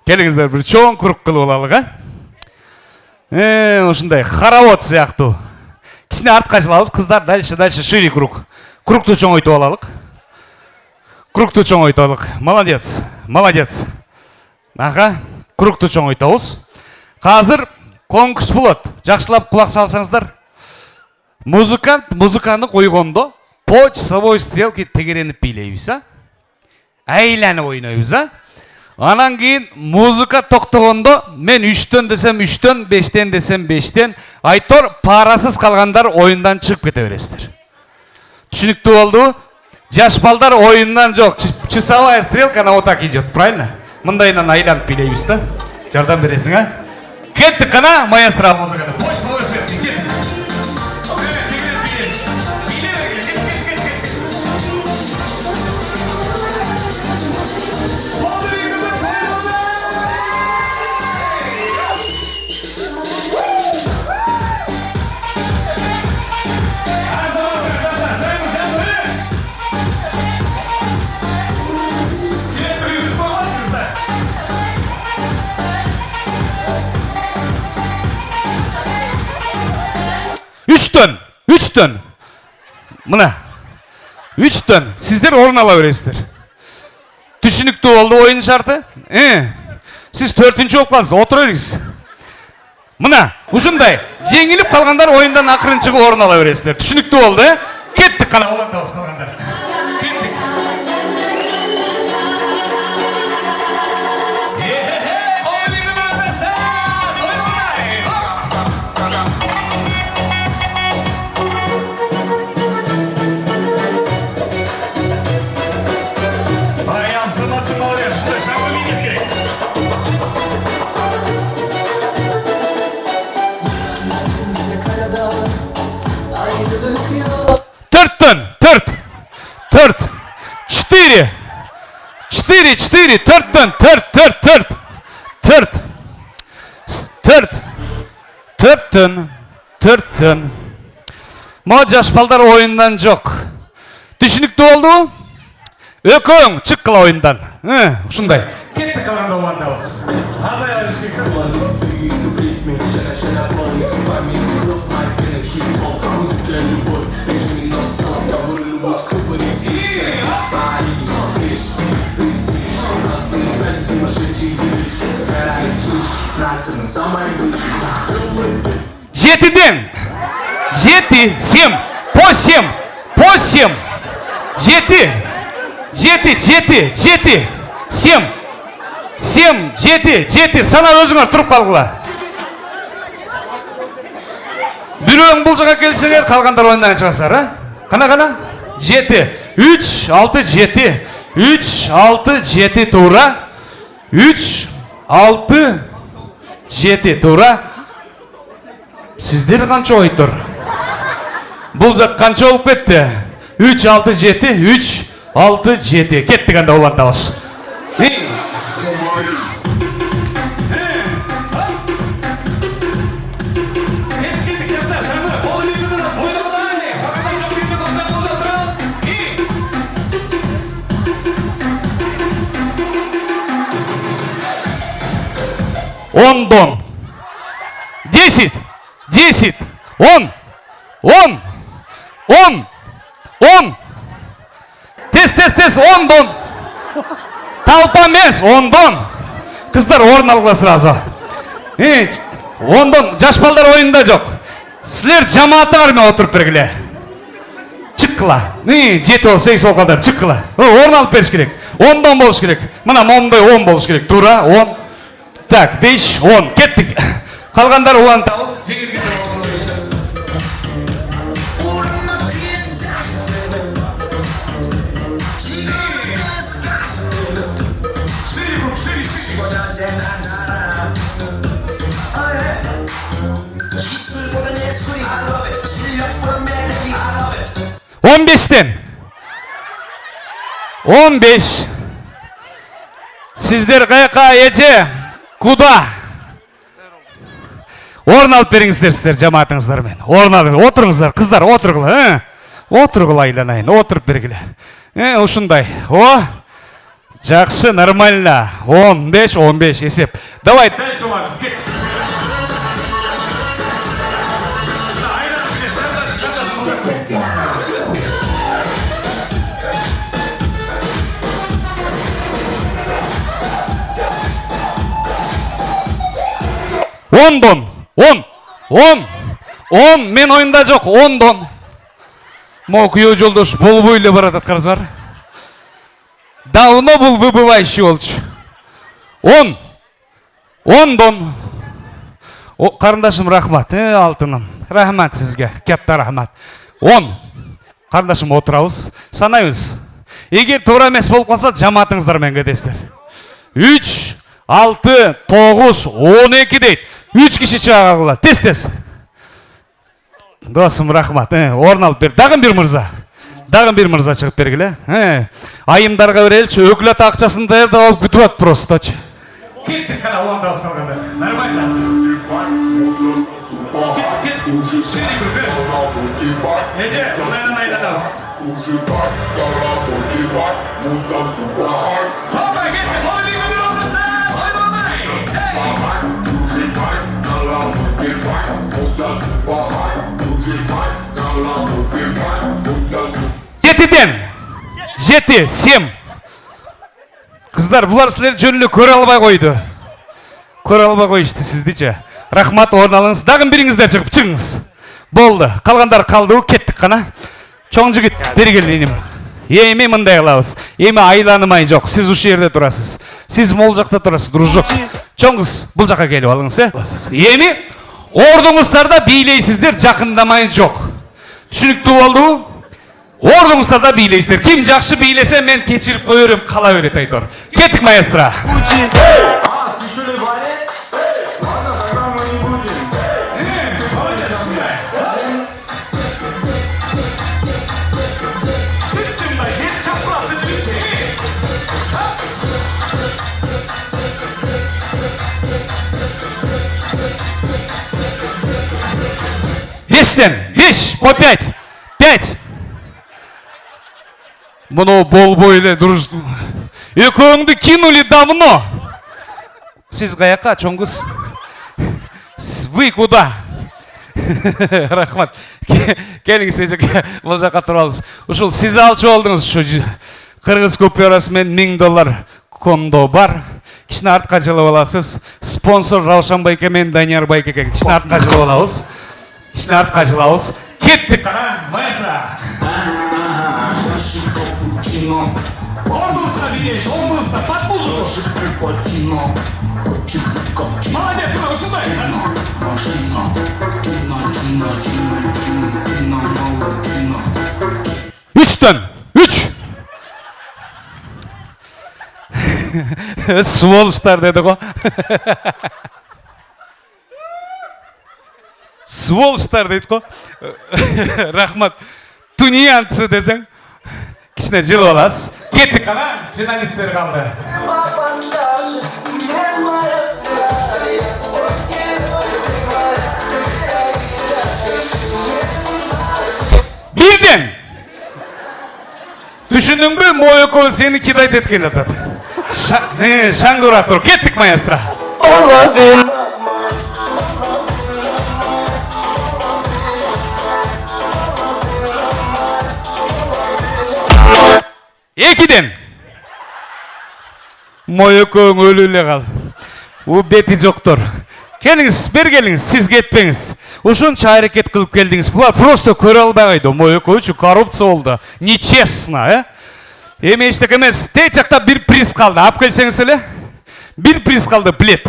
Келиңиздер бир чоң круг кылып алалык, ушундай хоровод сыяктуу. Кичине артка жылабыз, кыздар дальше шире круг. Кругту чоңойтуп алалык. Кругту чоңойтуп алалык. Молодец, молодец. Ага, кругту чоңойтабыз. Азыр конкурс болот. Жакшылап кулак салсаңыздар. Музыкант музыканы койгондо по часовой стрелке тегеренип бийлейбиз, айланып ойнойбуз, Анан кийин музыка токтогондо мен 3төн десем 3төн, 5тен десем 5тен, айтор парасыз калгандар оюндан чыгып кете бересиздер. Түшүнүктүү болдубу? Жаш балдар оюндан жок. Часовая стрелка на вот так идет, правильно? Мындайынан айланып бийлейбиз да. Жардам бересиң, Кеттик кана маэстро музыкада. Үчтөн. Мына. Үчтөн. Сиздер орун ала бересиздер. Түшүнүктүү болду оюн шарты? Сиз 4-чү болуп калдыңыз, отура бериңиз. Мына, ушундай жеңилип калгандар оюндан акырын чыгып орун ала бересиздер. Түшүнүктүү болду, Кеттик кана олантабыз калгандар. Төрттөн. Мо жаш балдар оюндан жок. Түшүнүктүү болду? Экөөң чыккыла оюндан. Ушундай. Кеттик калганда улантабыз. Азай алыш керек болот. Жетиден. 7, 7, по 7. 7, 7. Санап өзүңөр туруп калгыла. Бирөөң бул жака келсеңер, калгандар оюндан чыгасыздар, Кана. 7, 3, 6, 7. 3, 6, 7 туура. 3, 6, 7 туура. Сиздер канча ойдур? Бул жак канча болуп кетти? 3, 6, 7. 3, 6, 7. Кеттик анда улантабыз. Ондон. 10, 10. Тез, ондон. Толпа эмес, ондон. Кыздар орун алгыла сразу. Ондон, жаш балдар оюнда жок. Силер жамаатыңар менен отуруп бергиле. Чыккыла. 7 болуп, 8 болуп калдар, чыккыла. Орун алып бериш керек. Ондон болуш керек. Мына момдой 10 болуш керек. Туура, 10. Так, 5, 10. Кеттик. Калгандар улантабыз. 15'ten. 15. Sizler kayka ece kuda. Orun alıp beriңиздер сіздер жамаатыңыздармен. Орун алып, отуруңуздар, кыздар, отургула, отургула айланайын, отуруп бергиле. Ушундай. Жақсы, нормально. 15-15 есеп. Давай, дальше олар. Он, мен ойында жоқ, 10 дон. Мо күйеу жолдош болбой эле баратат карасыңар. Давно был выбывающий олчу. 10 дон. Карындашым рахмат, алтыным. Рахмат сизге, кепта рахмат. 10. Карындашым отурабыз, санайбыз. Эгер туура эмес болуп калса, жамаатыңыздар менен кетесиздер. 3, 6, 9, 12 дейт. 3 киши чыга калгыла. Тез. Досым рахмат. Орун алып бер. Дагы бир мырза чыгып бергиле. Айымдарга береличи, өкүлөт акчасын даярдап алып күтүп атат просточу. Кеттик кана онда салганда. Нормально. Жеті, 7. Қыздар, бұлар сілер жөнілі көре албай қойды. Көре албай қойышты сіздейші. Рахмат, орын алыңыз. Дағын біріңіздер шығыңыз. Болды. Қалғандар қалды, кеттік қана. Чоң жігіт, бері келдейнім. Еме мындай қылауыз. Еме айланымай жоқ. Сіз ұшы ерде тұрасыз. Сіз мол жақта тұрасыз, дружок. Чоңыз, бұл жаққа келіп алыңыз. Еме, ордыңыздарда билейсіздер, жақындамай жоқ. Түсінікті болды. Ордыңыздарда билейсіздер. Ким жақшы билесе, мен кечіріп қойырым, қала өрет айтор. Кеттік, маэстро. Бештен, 5 по 5. 5. Мұны болбой эле друж. Экөөңдү кинули давно. Сиз каяка, чоңгуз? Вы куда? Рахмат. Келиңиз эжеке, бул жакка туруп алыңыз. Ушул сиз алчу болдуңуз. Ушу Кыргыз купюрасы менен $1000 кондо бар. Кичине артка жылып аласыз. Спонсор Раушан байке менен Данияр байкеге кичине артка жылып алабыз. Кичине артка жылабыз. Кеттик, маэстро. Ордуста, видишь, ордуста, под музыку. Молодец, бро, сюда. 3. Сволочтар деді ғой. Сволочтар дейді ғой. Рахмат. Тунеянцы десең. Кішіне жыл оласыз. Кеттік қана, финалистер қалды. Бірден! Düşündün mü? Moyoko seni kidayet etkiledi. Şangura tur. Kettik maestro. Ekiden. Moyoko ölüyle kal. O beti yoktur. Geliniz, bir geliniz, siz ketpeniz. Ушунча hareket kılıp geldiniz. Bular просто көре албай койду. Moyoko üçün korrupsiya oldu. Нечестно, Емештік емес, тей жақта бір приз қалды. Ап келсеңіз әлі? Бір приз қалды, білет.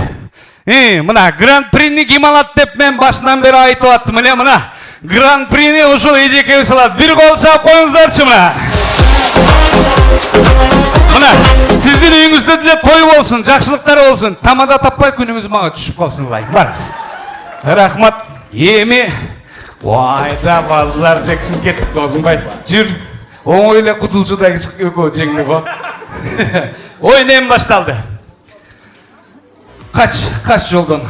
Мына гран-прини ким алады деп мен басынан бері айтып аттым. Мына гран-прини ушул ежеке салады. Bir қол шап қойыңыздаршы мына. Мына сіздің үйіңізде де той болсын, жақсылықтар болсын. Тамада таппай күніңіз маға түшіп қалсын. Барыңыз. Рахмат. Еме. Ойда базар жексін кеттік Досымбай. Жүр. Оңойлы құтылшыдағы өкө жеңді ғой. Ойнайым башталды. Қач жолдан.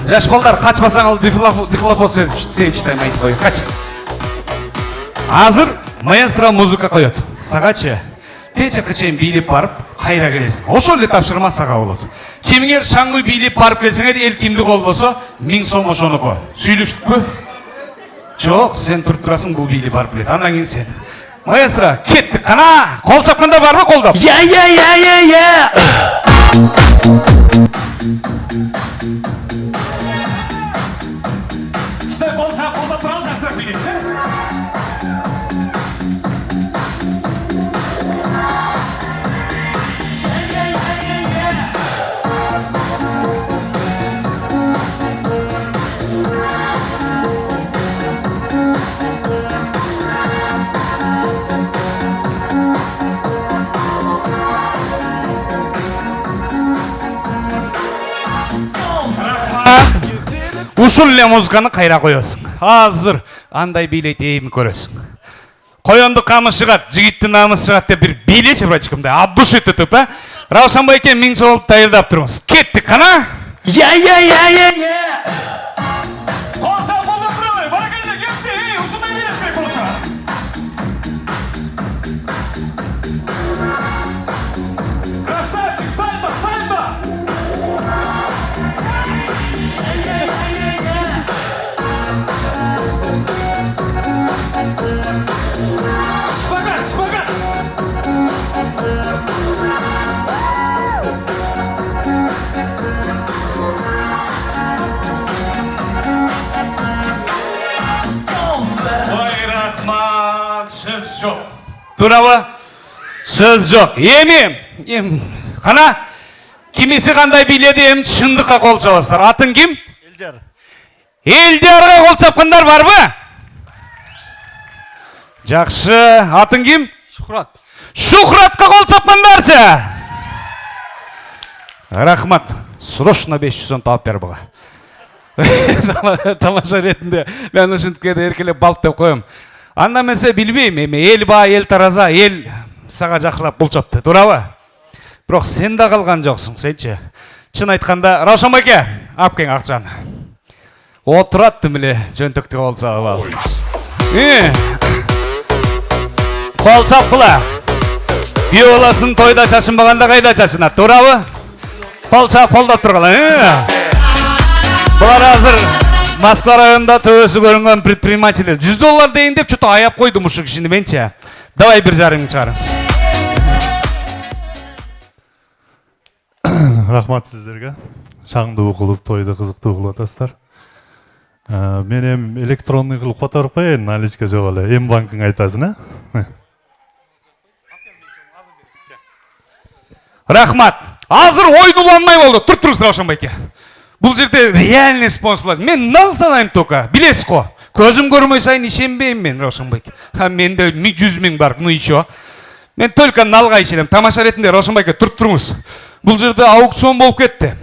Жаш балдар қачпасаң ал дифлофон сеймшітайм айтып қой. Қач. Азыр маэстро музыка қойет. Сағачы. чакка чейин бийлеп барып кайра келесиң. Ошол эле тапшырма сага болот. Кимиңер шаңгы бийлеп барып келсеңер, эл кимдик болбосо 1000 сом ошонуко. Сүйлөштүкпү? Жок, сен туруп турасың, бул бийлеп барып келет. Андан кийин сен. Маэстро, кеттик. Кана, кол чапкандар барбы, колдоп? Я. Сен болса колдоп туралы жакшыраак билесиң. Ушул эле музыканы кайра коесуң. Азыр андай бийлейт эми көрөсүң. Коёнду камы чыгат, жигиттин намысы чыгат деп бир бийле чебрачкымда от души түтүп, Раушанбай эке 1000 сом даярдап турмуз. Кеттик, кана? Я. Колса болдуп турабы, баракелде кетти. Ушундай бийлеш керек болчу. Красавчик, сальто. Шпагат. Ой, рахмат, сөз жок. Турабы? Сөз жок. Эми, кана? Кимиси кандай бийледи, эми чындыкка кол чабасыздар. Атын ким? Элдер. Элдерге кол чапкандар барбы? Жакшы. Атын ким? Шухрат. Шухратка кол чапкандарчы. Рахмат. Срочно 500 сом таап бер буга. Тамаша ретинде мен ушинтке эркелеп балт деп коем. Анда менсе билбейм, эми эл баа, эл тараза, эл сага жакшылап булчопту, туурабы? Бирок сен да калган жоксуң, сенчи. Чын айтканда, Раушанбай эке, алып кең акчаны. Отураттым эле, жөнтөктү болсо ал. Кол чапкыла. Бий баласын тойда чачынбаганда кайда чачынат, туурабы? Кол чап, колдоп тургула. Булар азыр Москва районунда төбөсү көрүнгөн предприниматель. $100 дейин деп чөтө аяп койдум ушул кишини менчи. Давай 1,5 мың чыгарыңыз. Рахмат сиздерге. Шаңдуу кылып тойду кызыктуу кылып атасыздар. Мен эми электронный кылып которуп коеюн, наличка жок эле. Эм банкың айтасың, Рахмат. Азыр ойын уланмай болду. Туруңуз, Раушанбай эке. Бул жерде реальный спонсорлар. Мен нал санайм тока. Билесиз го. Көзүм көрмөй сайын ишенбейм мен, Раушанбай эке. Менде 100 000 бар, ну ичо. Мен только налга ишенем. Тамаша ретинде, Раушанбай эке, туруңуз. Бул жерде аукцион болуп кетти.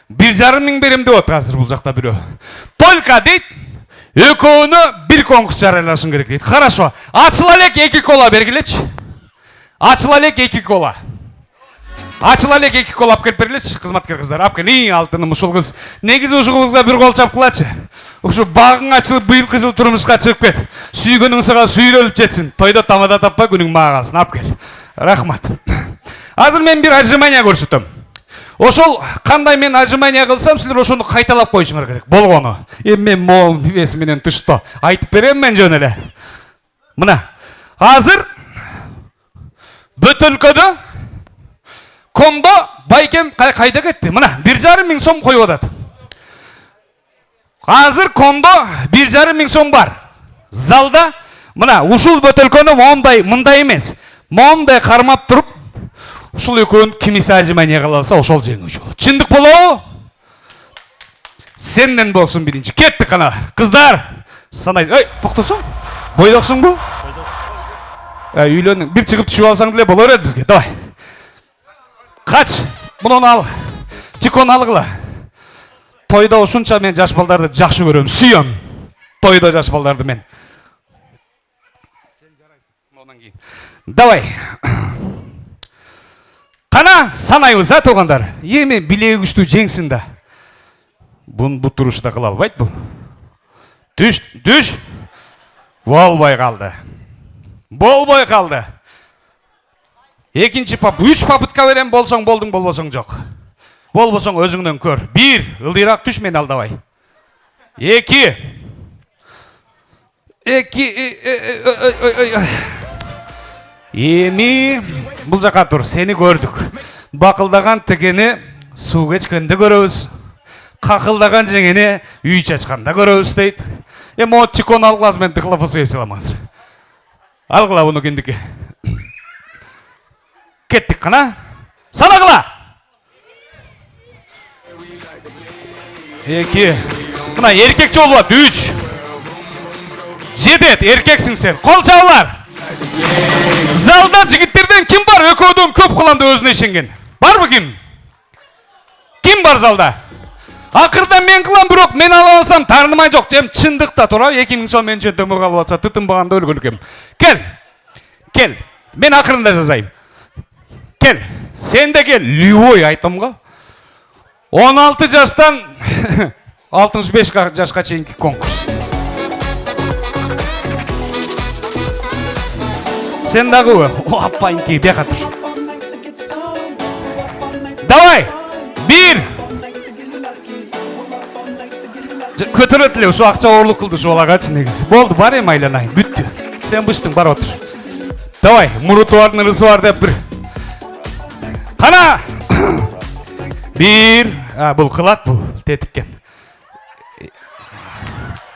1,5 мың берем деп отыр азыр бул жакта бирөө. Только дейт, экөөнө бир конкурс жарыялашың керек дейт. Хорошо. Ачыла элек 2 кола бергилечи. Ачыла элек 2 кола. Ачыла элек 2 кол алып келип бергилечи, кызматкер кыздар. Алып кел, алтыным ушул кыз. Негизи ушул кызга бир кол чапкылачы. Ушу багың ачылып, быйылкы жыл турмушка чыгып кет. Сүйгөнүң сага сүйрөлүп жетсин. Тойдо тамада таппа, күнүң мага калсын. Алып кел. Рахмат. Азыр мен бир отжимание көрсөтөм. Ошол кандай мен отжимание кылсам, силер ошону кайталап коюшуңар керек. Болгону. Мен моң вес менен тышто. Айтып берем мен жөн эле. Мына. Азыр Бөтөлкөдө комбо байкем кайда кетти? Мына 1,5 мың сом коюп атат. Азыр комбо 1,5 мың сом бар. Залда мына ушул бөтөлкөнү мындай эмес. Момдай кармап туруп, ушул экөөнүн кимиси отжимание кыла алса, ошол жеңүүчү. Чындык болобу? Сенден болсун биринчи. Кеттик кана. Кыздар, санай. Ой, токтосоң? Бойдоксуңбу? Үйлөнүң. Бир чыгып түшүп алсаң деле боло берет бизге. Давай. Кач, муну ал. Тикон алгыла. Тойда ушунча мен жаш балдарды жакшы көрөм, сүйөм. Тойда жаш балдарды мен. Сен жарайсың. Ондан кийин. Давай. Кана санайбыз, туугандар. Эми билеги күчтүү жеңсин да. Бун бу турушта кыла албайт бул. Түш. Болбой калды. Экинчи пап, 3 попытка берем, болсоң болдуң, болбосоң жок. Болбосоң өзүңдөн көр. 1, ылдыйраак түш, мени алдабай. 2. Эми бул жака тур, сени көрдүк. Бакылдаган текени суу кечкенде көрөбүз. Какылдаган жеңени үй чачканда көрөбүз дейт. Эми отчикон алгылаз мен тыклафысы епсиламаңыз. Алгыла буну кендики. Кеттик кана. Санагыла. 2. Мына эркекчи болуп атат. 3. Жетет, эркексиң сен. Кол чабылар. Залда жигиттерден ким бар? Экөөдөн көп кыланды өзүнө ишенген. Барбы ким? Ким бар залда? Акырда мен кылам, бирок мен ала алсам таарынмай жок. Жем чындыкта тура 2000 сом мен жөнтөмө калып атса тытынбаганда өлгөлүкем. Кел. Кел. Мен акырында жазайм. Кел. Сен де кел. Любой айтам го. 16 жаштан 65 жашка чейинки конкурс. Сен дагы опаньки, бияка тур. Давай. 1. Көтөрөт эле, ушу акча орлук кылды ушу балагачы негизи. Болду, бар эми айланайын, бүттү. Сен быштың, бар отур. Давай, муруту бар, нырысы бар деп бир. Кана. 1. Бул кылат, бул тетиккен.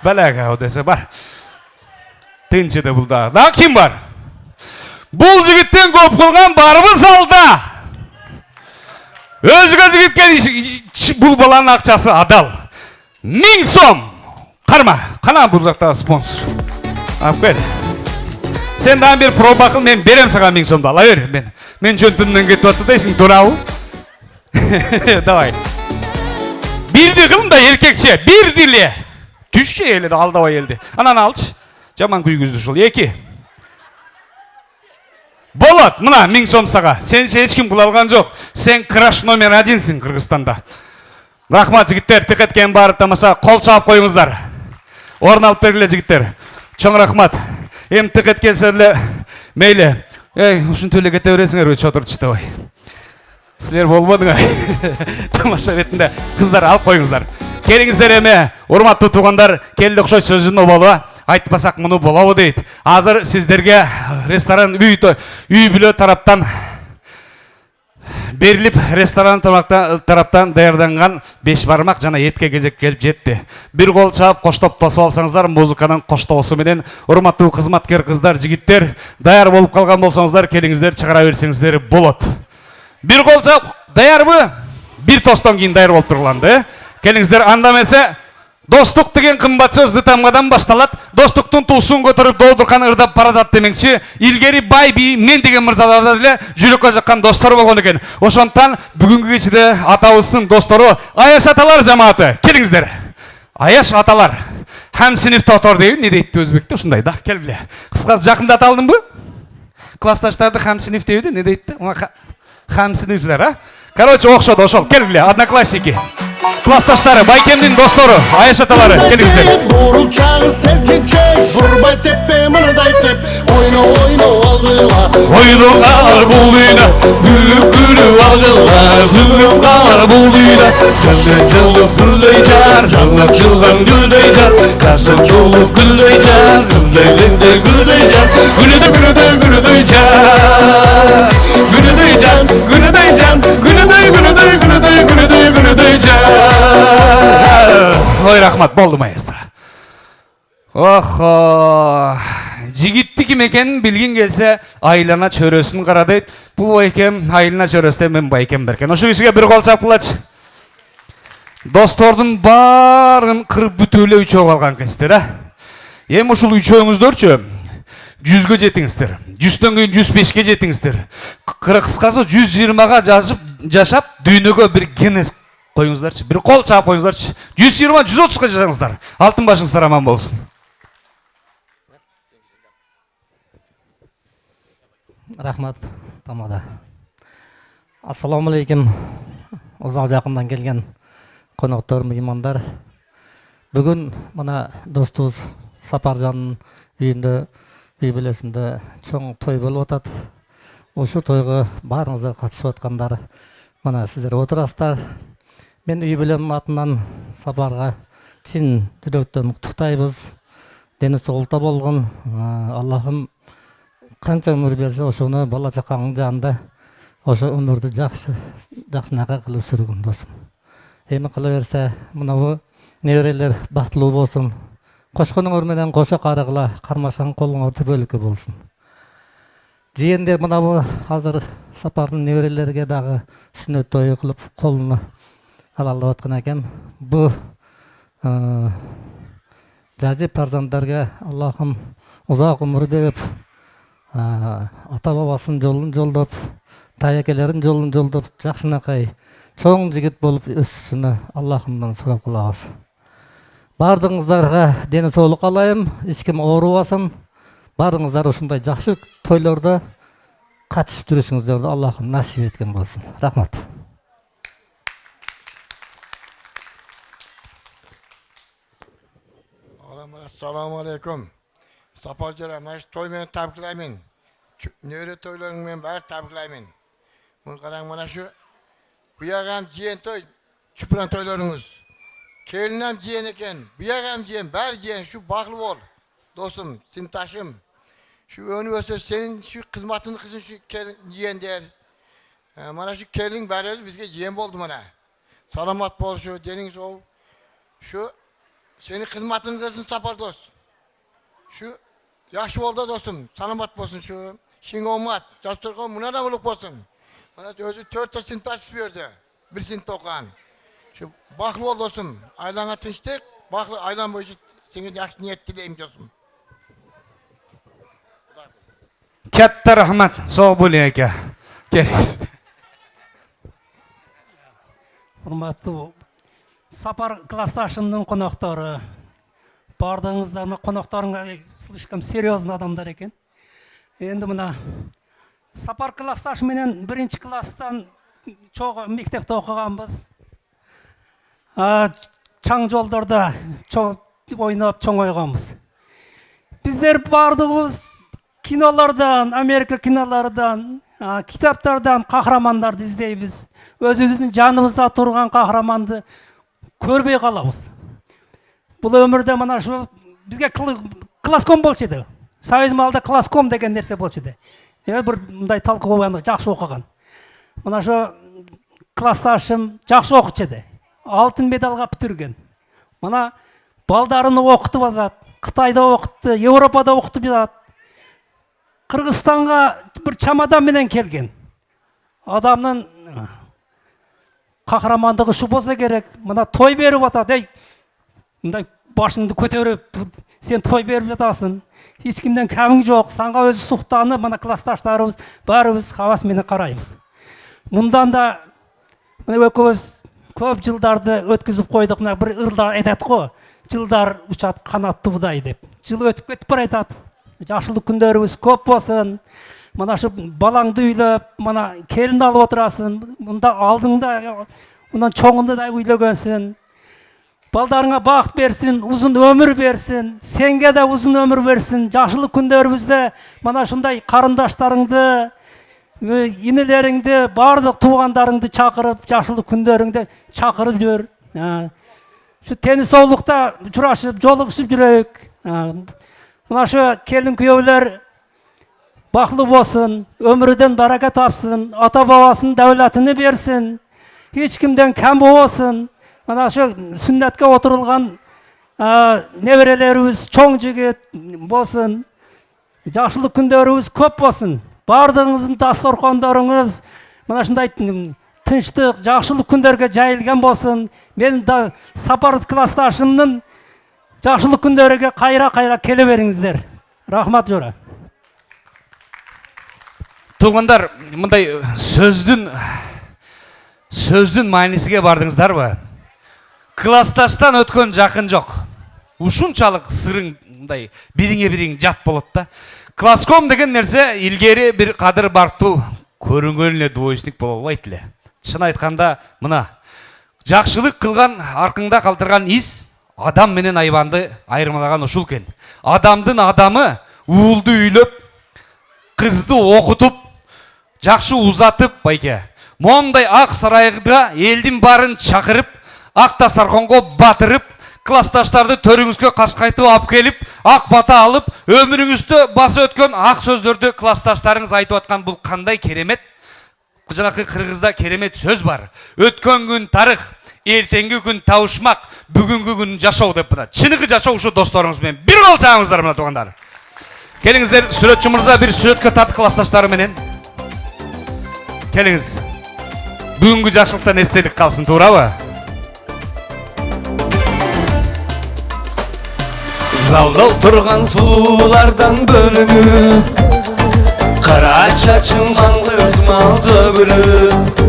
Балага десе бар. Тынчыды бул да. Да ким бар? Бул жигиттен көп кылган барбы залда? Өзгө жигитке бул баланын акчасы адал. 1000 сом. Карма. Кана бул жакта спонсор. Алып кел. Сен дагы бир проба кыл, мен берем сага 1000 сомду. Ала бер. Мен жөнтүмдөн кетип атты дейсиң, туурабы? Давай. Бирди кылым да эркекче. Бирди эле. Түшчү эле алдабай элди. Анан алчы. Жаман күйгүздү ушул. 2. Болот, мына 1000 сом сага. Сен эч ким кыла алган жок. Сен краш номер 1сиң Кыргызстанда. Рахмат жигиттер, тикеткен баары тамаша. Кол чаап коюңуздар. Орун алып бергиле жигиттер. Чоң рахмат. Эми тикеткен эле мейли. Ушинтип эле кете бересиңерби, чотурчу ой. Силер болбодуңар. Тамаша бетинде кыздар алып коюңуздар. Келиңиздер эми, урматтуу туугандар, келди окшойт сөзүн оболу. Айтпасак муну болобу дейт. Азыр сиздерге ресторан үй бүлө тараптан берилип, ресторан тараптан даярданган 5 бармак жана этке кезек келип жетти. Бир кол чаап коштоп тосуп алсаңыздар, музыканын коштоосу менен урматтуу кызматкер кыздар, жигиттер, даяр болуп калган болсоңуздар, келиңиздер, чыгара берсеңиздер болот. Бир кол чаап, даярбы? Бир тостон кийин даяр болуп тургуланды. Келиңиздер, анда эмесе достук деген кымбат сөздү тамгадан башталат. Достуктун туусун көтөрүп доодуркан ырдап баратат демекчи. Илгери бай би мен деген мырзаларда деле жүрөккө жаккан достор болгон экен. Ошондон бүгүнкү кечиде атабыздын достору Аяш аталар жамааты. Келиңиздер. Аяш аталар. Хам синиф тотор дейби, не дейт өзбекте ушундай да. Келгиле. Кыскасы жакындата алдыңбы? Классташтарды хам синиф дейби, не дейт? Хам синифлер, а? Короче, окшоду ошол. Келгиле, одноклассники. Классташтары, Байкемдин достору, Аяш аталары, келиңиздер. Буручаң селтечек, бурбай теппе мындай теп, ойно алгыла. Ойнуңар бул үйдө, күлүп алгыла, күлүңар бул үйдө. Жылы гүлдөй жар, жаңлап жылган гүлдөй жар, кашын чулуп гүлдөй жар, гүлдөйдө гүлдөй жар, гүлдөй жар, гүлдөй жар, гүлдөй жар, гүлдөй жар. Ой, рахмат, болду маэстро. Охо, жигитти ким экенин билгин келсе, айлана чөрөсүн кара дейт. Бул Байкем, айлана чөрөсүндө мен Байкем беркен. Ошол кишиге бир кол чапкылачы. Достордун баарын кырып бүтүп эле үчөө калган экенсиздер, а? Эми ушул үчөөңүздөрчү 100гө жетиңиздер. 100төн кийин 105ке жетиңиздер. Кыскасы 120га жашап, дүйнөгө бир Гиннес коюңуздарчы. Бир кол чаап коюңуздарчы. 120, 130га жашаңыздар. Алтын башыңыздар аман болсун. Рахмат, тамада. Ассаламу алейкум. Узак жакындан келген коноктор, меймандар. Бүгүн мына достубуз Сапаржандын үйүндө, үй бүлөсүндө чоң той болуп атат. Ошо тойго баарыңыздар катышып аткандар. Мына сиздер отурасыздар. Мен үй бүлөнүн атынан Сапарга чын жүрөктөн куттуктайбыз. Дени соолукта болгон. Аллахым канча өмүр берсе, ошону бала чакаңдын жанында ошо өмүрдү жакшынака кылып сүргүн досум. Эми кыла берсе, мынабу неберелер бактылуу болсун. Кошконуңор менен кошо карыгыла, кармашкан колуңор төбөлүккө болсун. Жиендер мынабу азыр Сапардын неберелерге дагы сүннөт тою кылып колуну алалап аткан экен. Бу жажы парзандарга Аллахым узак өмүр берип, ата бабасынын жолун жолдоп, таякелерин жолун жолдоп, жакшынакай чоң жигит болуп өссүнө Аллахымдан сурап калабыз. Бардыңыздарга дени соолук каалайм, эч ким оорубасын. Бардыңыздар ушундай жакшы тойлордо катышып жүрүшүңүздөрдү Аллахым насип эткен болсун. Рахмат. Assalamu alaikum. Sapar jara, ben toy men tabriklayman. Nöre toylarını men bari tabriklayman. Bunu qarang mana şu bu yagam jiyen toy, çupran toylarınız. Kelinam jiyen eken, bu yagam jiyen, bari jiyen şu baklı bol. Dostum, sintaşım. Şu üniversite senin şu kızmatını kızın şu jiyen der. Mana şu kelin bari bizge jiyen boldu mana. Salamat bol şu deniniz ol. Şu senin kızmatını kızın Sapar dost. Şu yaxşı oldu dostum, salamat bolsun şu. Şin olmat, jastırgan buna da bulup bolsun. Bana özü 4 sintaş verdi. Bir sint okan. Şu baklı ol dostum. Aylana tinçtik. Baklı aylan boyu seni yaxşı niyet dileyim dostum. Katta rahmat, sog' bo'ling aka. Kelingsiz. Урматтуу Сапар классташымдын коноктору. Бардыңыздар ма, конокторуңар слишком серьезный адамдар экен. Енді мына Сапар классташ менен 1 класстан чоң мектепте окуганбыз. Чаң жолдордо чоң ойноп чоң ойгонбуз. Биздер бардыгыбыз кинолордон, Америка кинолордон, китаптардан кахрамандарды издейбиз. Өзүбүздүн жаныбызда турган кахраманды көрбөй калабыз. Бул өмүрдө мына ушу бизге класском болчу эди. Союз малда класском деген нерсе болчу эди. Бир мындай талкууга жакшы окуган. Мына ошо классташым жакшы окучу эди. Алтын медалга бүтүргөн. Мына балдарын окутуп атат. Кытайда окутtu, Европада окутуп жатат. Кыргызстанга бир чамадан менен келген. Адамдын кахрамандыгы ушу болсо керек. Мына той берип атат. Мындай башыңды көтөрүп, сен той берип жатасың. Эч кимден камың жок. Сага өзү суктанып, мына классташтарыбыз баарыбыз хавас менен карайбыз. Мындан да мына экөөбүз көп жылдарды өткүзүп койдук. Мына бир ырда айтат го, жылдар учат канатты будай деп. Жыл өтүп кетип баратат. Жакшылык күндөрүбүз көп болсун. Мына шу балаңды үйлөп, мына келин алып отурасың. Мында алдыңда, мындан чоңунда да үйлөгөнсүң. Балдарыңа бакыт берсин, узун өмүр берсин, сенге да узун өмүр берсин. Жакшылык күндөрүбүздө мына ушундай карындаштарыңды, инелериңди, бардык туугандарыңды чакырып, жакшылык күндөрүңдө чакырып жүр. Şu teni soğuklukta uçuraşıp, joluguşup жүрөйүк. Мына şu келин күйөөлөр бактылуу болсун, өмүрүдөн барака тапсын, ата бабасынын давлатыны берсин, эч кимден кам болбосун. Мына şu сүннөткө отурулган неберелерибиз чоң жигит болсун, жакшылык күндөрүбүз көп болсун. Бардыгыңыздын дасторкондоруңуз мына ушундай тынчтык, жакшылык күндөргө жайылган болсун. Мен да Сапар классташымдын жакшылык күндөрүгө кайра келе бериңиздер. Рахмат жора. Туугандар, мындай сөздүн маанисиге бардыңыздарбы? Классташтан өткөн жакын жок. Ушунчалык сырың мындай бириңе бириң жат болот да. Класском деген нерсе илгери бир кадыр бартуу көрүнгөн эле двоечник боло албайт эле. Чын айтканда мына жакшылык кылган аркыңда калтырган из адам менен айбанды айырмалаган ушул экен. Адамдын адамы уулду үйлөп, кызды окутуп, жакшы узатып байке. Мондай ак сарайга элдин барын чакырып, ак дастарканга батырып, классташтарды төрүңүзгө кашкайтып алып келип, ак бата алып, өмүрүңүздө басып өткөн ак сөздөрдү классташтарыңыз айтып аткан бул кандай керемет. Жанакы кыргызда керемет сөз бар. Өткөн күн тарых, эртеңги күн табышмак, бүгүнкү күн жашоо деп мына. Чыныгы жашоо ушу досторуңуз менен бир кол чагыңыздар мына туугандар. Келиңиздер, сүрөтчү мырза бир сүрөткө тарт классташтары менен. Келиңиз. Бүгүнкү жакшылыктан эстелик калсын, туурабы? Залда турган сулуулардан бөлүнүп, кара чачың каңгыз малды бүрүп,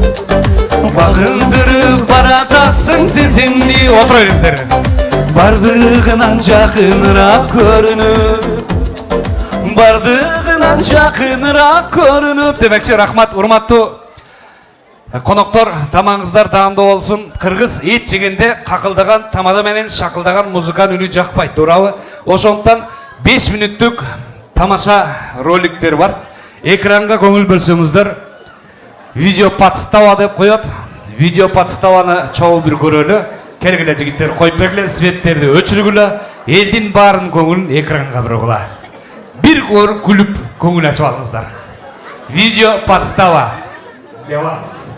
багындырып баратасың сезимди. Отура бериңиздер. Бардыгынан жакыныраак көрүнүп, бардыгынан жакыныраак көрүнүп. Демекчи, рахмат, урматтуу коноктор, тамагыңыздар даамдуу болсун. Кыргыз эт жегенде какылдаган тамада менен шакылдаган музыканын үнү жакпайт, туурабы? Ошондуктан 5 мүнөттүк тамаша роликтер бар. Экранга көңүл бөлсөңүздөр, видео подстава деп коет. Видео подставаны чогуу бир көрөлү. Келгиле жигиттер, коюп бергиле, светтерди өчүргүлө, элдин баарын көңүлүн экранга бургула. Бир көр күлүп көңүл ачып алыңыздар. Видео подстава. Для вас.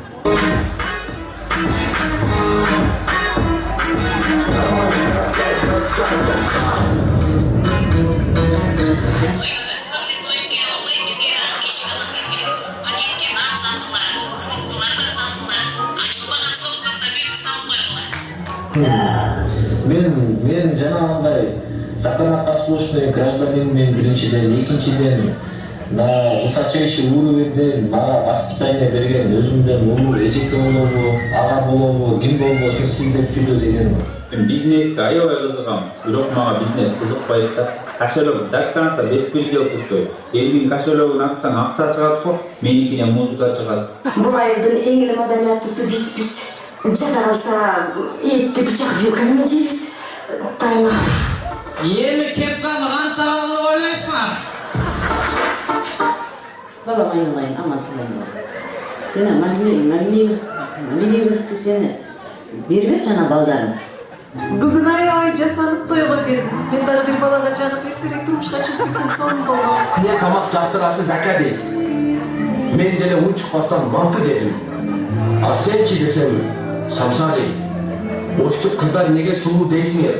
Мен жанагындай законопослушный гражданин мен биринчиден, экинчиден высочайший уровеньде мага воспитание берген өзүмдөн улуу эжеке болобу, ага болобу, ким болбосун сиз деп сүйлө деген. Бизнеске аябай кызыгам, бирок мага бизнес кызыкпайт да. Кошелек даттанса беспредел пустой. Элдин кошелегин ачсаң акча чыгат го, меникинен музыка чыгат. Бул айылдын эң эле маданияттуусу биз. Жана калса этти бычак вилка менен жейбиз. Тайма. Эми кепканы канча алып ойлойсуңар? Балам айналайын, амансыздан. Сені мобилиңді сені бербет жана балдарым. Бүгін аябай жасанып тойға келдім. Мен дағы бір балаға жағып ертерек тұрмышқа шығып кетсем соның болмақ. Не тамақ жақтырасы зәка дейді. Мен деле уй шықпастан манты дедім. А сен чи десем, самса дейді. Осы қыздар неге сұлу дейсіңер?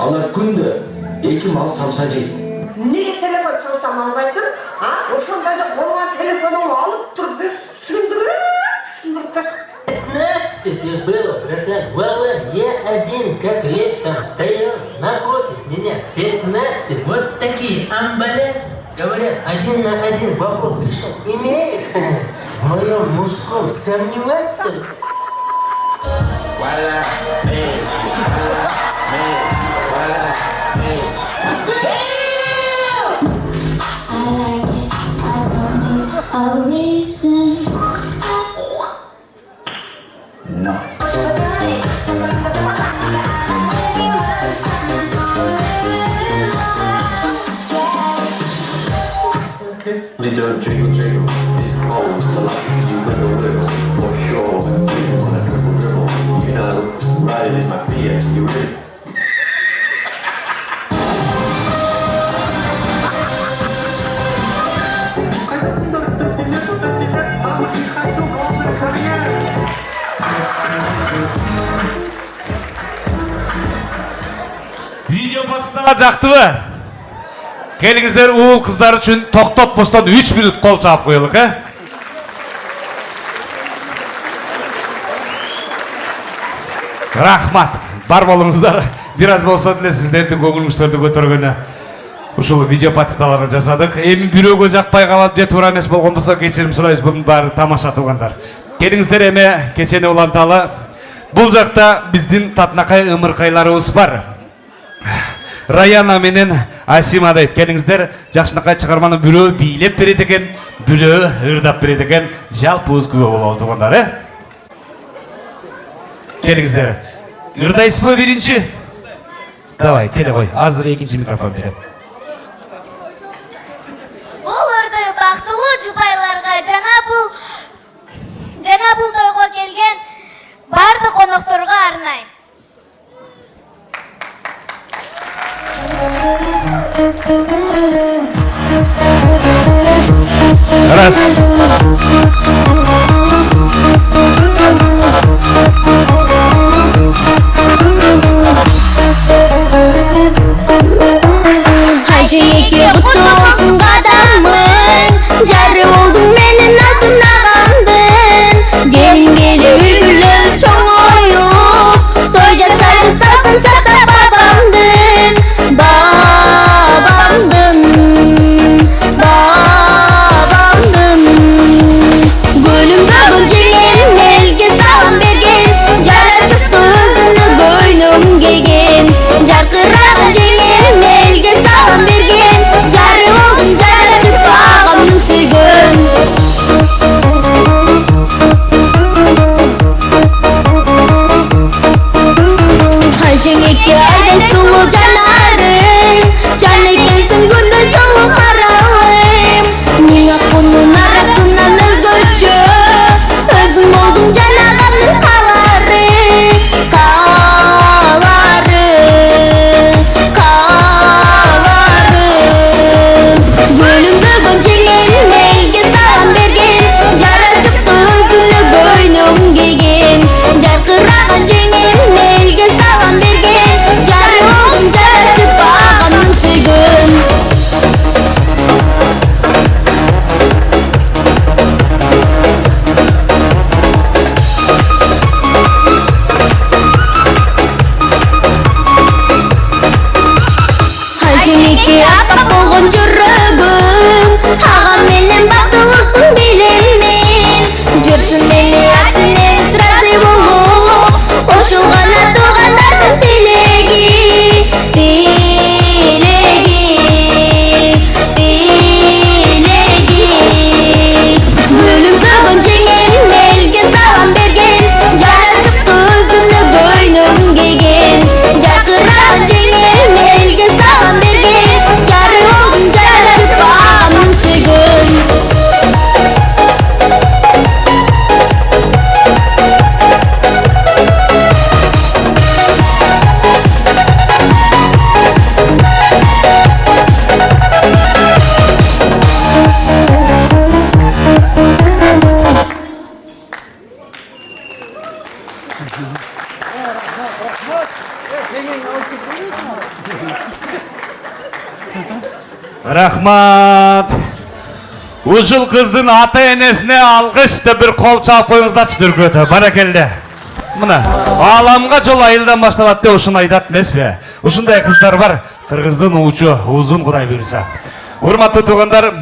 Алар күнді екі мал самса жейді. Неге телефон çalsam almayısın? Ha? Ошондайда колуңа телефонуңду алып турду, сындырып таш. 15 их было, братан. Вала, я один, как рек, там стоял напротив меня. 15, вот такие амбаляты. Говорят, 1 на 1 вопрос решать имеешь? В моем мужском сомневаться? Валя, меч, валя, меч, валя, меч. All the reason. No. Little jiggle jiggle, it holds a lot. You wiggle wiggle, for sure. You wanna dribble dribble, you know, riding in my Fiat, you ready? Видео подстава жактыбы? Келиңиздер, уул кыздар үчүн токтотпостон 3 мүнөт кол чаап коелук, Рахмат. Бар болуңуздар. Бир аз болсо деле сиздердин көңүлүңүздөрдү көтөргөнү ушул видео подставаларды жасадык. Эми бирөөгө жакпай калат же туура эмес болгон болсо кечирим сурайбыз. Бунун баары тамаша туугандар. Келиңиздер, эми кечени уланталы. Бул жакта биздин татынакай ымыркайларыбыз бар. Раяна менен Асима дейт. Келиңиздер, жакшынакай чыгарманы бирөө бийлеп берет экен, бирөө ырдап берет экен. Жалпыбыз күбө болобуз туугандар, Келиңиздер. Ырдайсызбы биринчи? Давай, келе кой. Азыр экинчи микрофон берем. Бул ырды бактылуу жубайларга жана Раз. Hacıyeке kutlu olsun adamın. Jarı oldun menin altın ağamdın. Gelin geli bülbülüm çoğ oyup. Toy jasaydı salkın sakta babamdın. Babamdın. Babamdın. Gülüm bugün cengen elge salam bergen. Jaraşıp özünü boynum gegen. Jarkırağın cengen elge salam bergen. Jarı oldun jaraşıp ağamın suygun. Hacengeke aydan sulu janarım. Canlıykensin gündüz sulu haralım. Nina bunun arasından özgöçü. Özüm oldun canağımın kaları. Kaları. Kaları. Gülüm bugün cengen elge salam bergen. Jaraşıp özünü boynum gegen. Jarkırağın cengen elge salam bergen. Jarı oldun jaraşıp ağamın suygun. Hacıyeке apap bolğun jürögüm. Ağam menen baktılısın bilem men. Jürsün meni атын emіз разы болуп. Кошулган туугандардын тилеги. Тилеги. Тилеги. Гүлүм бүгүн жеңген элге салам берген. Жарашып өзүнө бойнум кийген. Жаркыраган жеңген элге салам берген. Жары болдум жарашып агамын сүйгөн. Рахмат. Ушул кыздын ата энесине алгычты бир кол чалып коюңуздарчы Түркөтө. Баракелде. Мына ааламга жол айылдан башталат деп ушуну айтат эмеспи? Ушундай кыздар бар. Кыргыздын уучу узун Кудай буйруса. Урматтуу туугандар,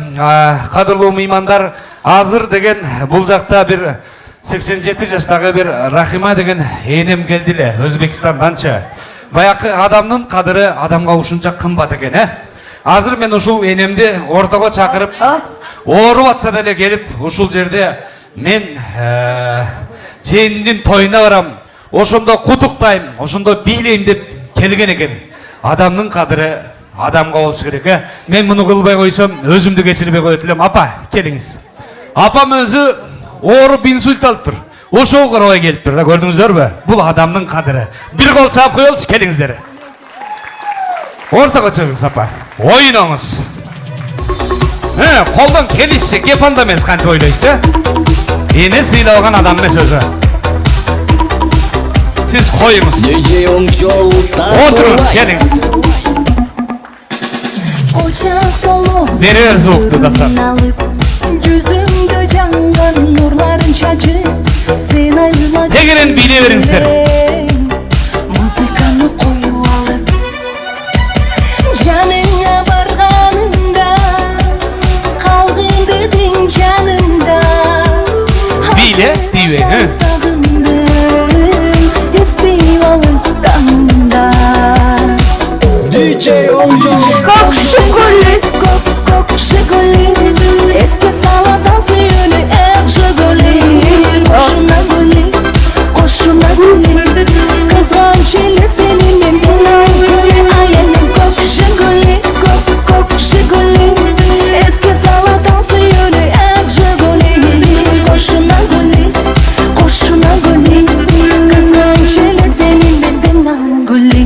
кадырлуу меймандар, азыр деген бул жакта бир 87 жаштагы бир Рахима деген энем келди эле Өзбекстанданчы. Баякы адамдын кадыры адамга ушунча кымбат экен, Азыр мен ушул энемди ортого чакырып, ооруп атса деле келип, ушул жерде мен жээниндин тоюна барам, ошондо кутуктайм, ошондо бийлейм деп келген экен. Адамдын кадыры адамга болуш керек, Мен муну кылбай койсом, өзүмдү кечирбей коет элем. Апа, келиңиз. Апам өзү ооруп инсульт алыптыр. Ошого карабай келиптир да, көрдүңүздөрбү? Бул адамдын кадыры. Бир кол чаап коелучу, келиңиздер. Ортого чыгыңыз, апа. Ойноңуз. Колдон келиши кеп анда эмес, кантип ойлойсуз, Эне сыйлабаган адам эмес өзү. Сиз коюңуз. Отуруңуз, келиңиз. Берер звукту, достор. Жүзүмдө жанган нурларын чачып, сен айла. Тегерен бийлей бериңиздер. Музыканы коюп алып, жаныңа барганымда, калдың дедің жанымда. Бийле, бийбей, Сагындым, эстеп алып таңда. DJ Onjo. Кок шоколад, кок шоколад. Эске сала танцуйны ак жигули. Кошуна гули, кошуна гули. Кызган челе сенин гули. Ай-ай-ай, кок шоколад, кок шоколад. Эске сала танцуйны ак жигули. Кошуна гули, кошуна гули. Кызган челе сенин гули.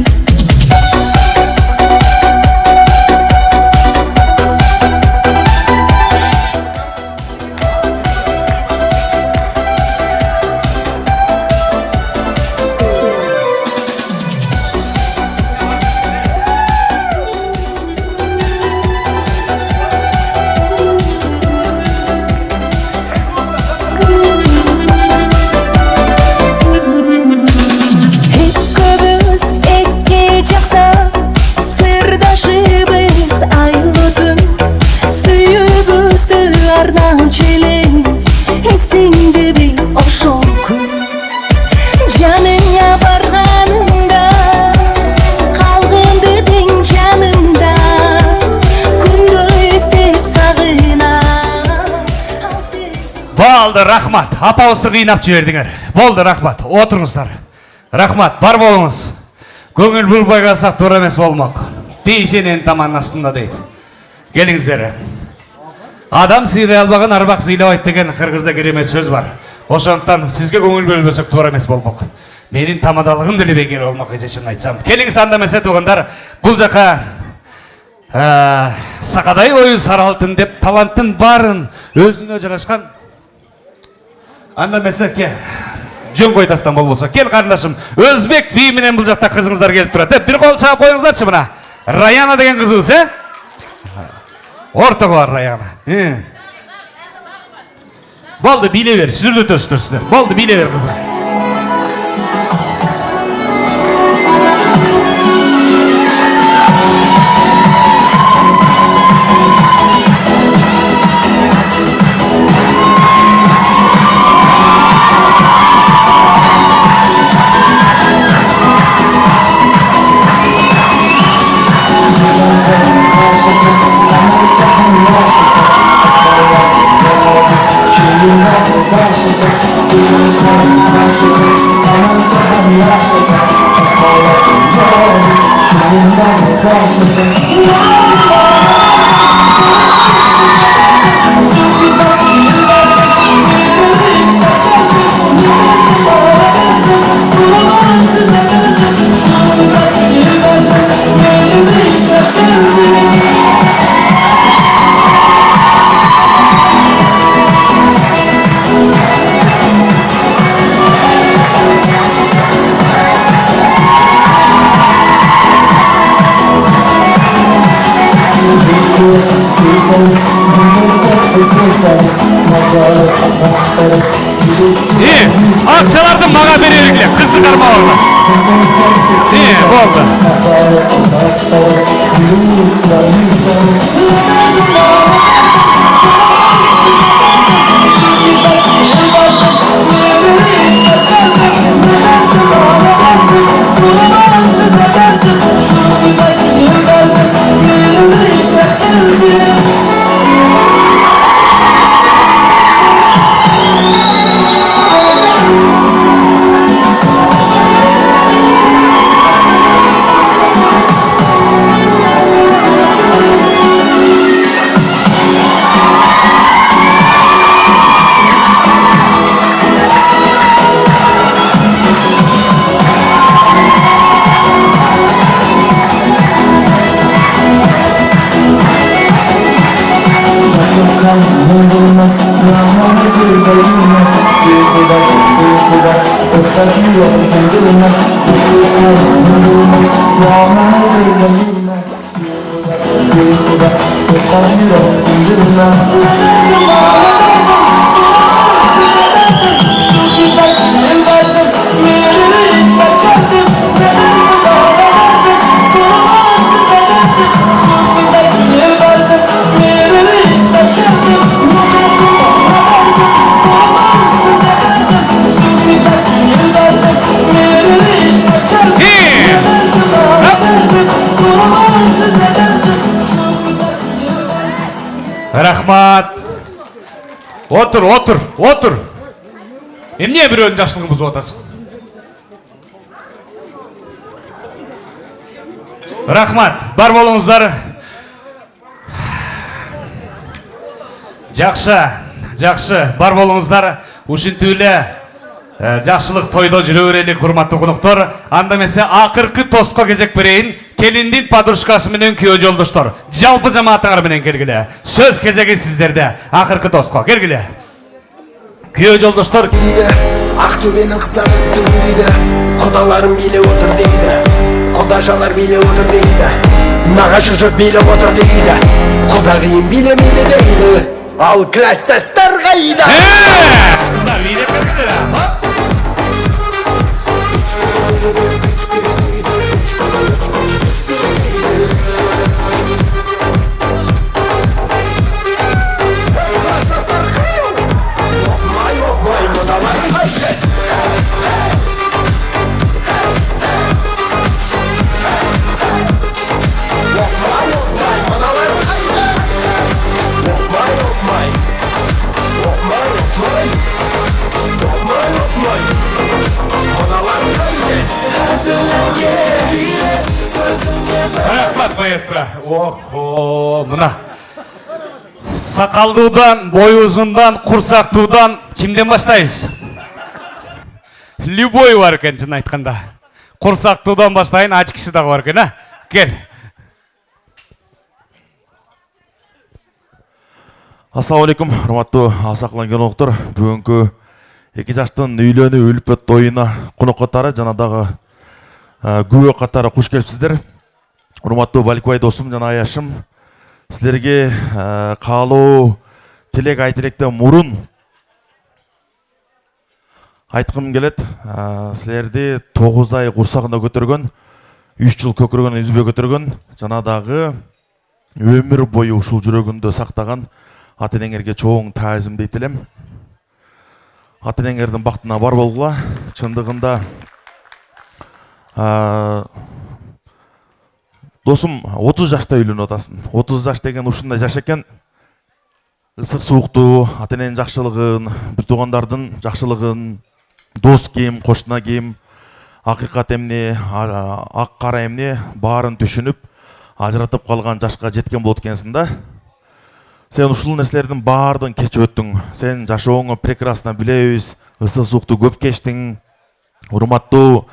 Жаныңа барғаныңда қалғынды дең жанымда күнді іздеп сағынам. Болды, рахмат. Апауызды қиынап жібердіңер. Болды, рахмат. Отырыңыздар. Рахмат, бар болыңыз. Көңіл бөлбай қалсақ тура емес болмақ. Бейшенен таман астында дейді. Келіңіздер. Адам сыйлай албаған арбақ сыйлабайды деген қырғызда керемет сөз бар. Ошондықтан сізге көңіл бөлбесек тура емес болмақ. Менің тамадалығым ділі бекер болмақ ешін айтсам. Келіңіз андамесе туғандар, бұл жаққа сақадай ойы саралтын деп таланттың барын өзіне жарашқан андамесе ке. Жөн қойтастан бол болса. Кел қарындашым, өзбек биіменен бұл жақта қызыңыздар келіп тұрады. Бір қол шағып қойыңыздаршы мұна. Раяна деген қызыңыз, Ортығы бар Раяна. Болды, биле бер, сүрді төстірсіздер. Болды, биле бер қызым. Akçalardan bana verirler, kızı karma olmaz. Oldu. Rahmat. Otur, otur, otur. Niye bir ön yaşlılığını buzup otasın? Rahmat, бар болуңуздар. Жақшы, бар болуңуздар. Ушинтип эле жакшылык тойдо жүрө берели, урматтуу конуктор. Анда эмесе акыркы тостко кезек берейин. Келиндин подружкасы менен күйөө жолдоштор. Жалпы жамаатыңар менен келгиле. Сөз кезеги сиздерде. Акыркы тостко келгиле. Күйөө жолдоштор. Ақтөбенің қыздары тың дейді, құдаларым билеп отыр дейді, құдашалар билеп отыр дейді, нағашы жұрт билеп отыр дейді, құдағиым билемейді дейді, ал кластастар қайда? Қыздар билеп кетті. маэстро. Охо, мына. Сақалдудан, бой ұзындан, құрсақтудан кімден баштайыз? Любой бар екен, шын айтқанда. Құрсақтудан баштайын, очкisi дағы бар екен, а? Кел. Ассалаумағалейкум, құрметті асақлан келоқтар. Бүгінгі екі жаштың үйлену үлпет тойына қонақ қатары, жаңадағы күе қатары қош келіпсіздер. Құрметті Баликбай досым, жана Аяшым, сіздерге қалу тілек айтылекті мұрын айтқым келет. Сіздерді 9 ай құрсағында көтерген, 3 жыл көкірген, үзбе көтерген, жаңадағы өмір бойы ұшыл жүрегінді сақтаған ата-енеңерге чоң таазим дейтілем. Ата-енеңердің бақытына бар болғыла. Шындығында досым 30 жашта үйленіп атасын. 30 жаш деген ушундай жаш екен. Ысық суықты, ата-ененің жақшылығын, бір туғандардың жақшылығын, дос кем, қошына кем, ақиқат емне, ақ қара емне барын түшініп, ажыратып қалған жашқа жеткен болып екенсің да. Сен ушул нерселердин баардыгын кечип өттүң. Сен жашооңу прекрасно билебиз. Ысык суукту көп кечтиң. Урматтуу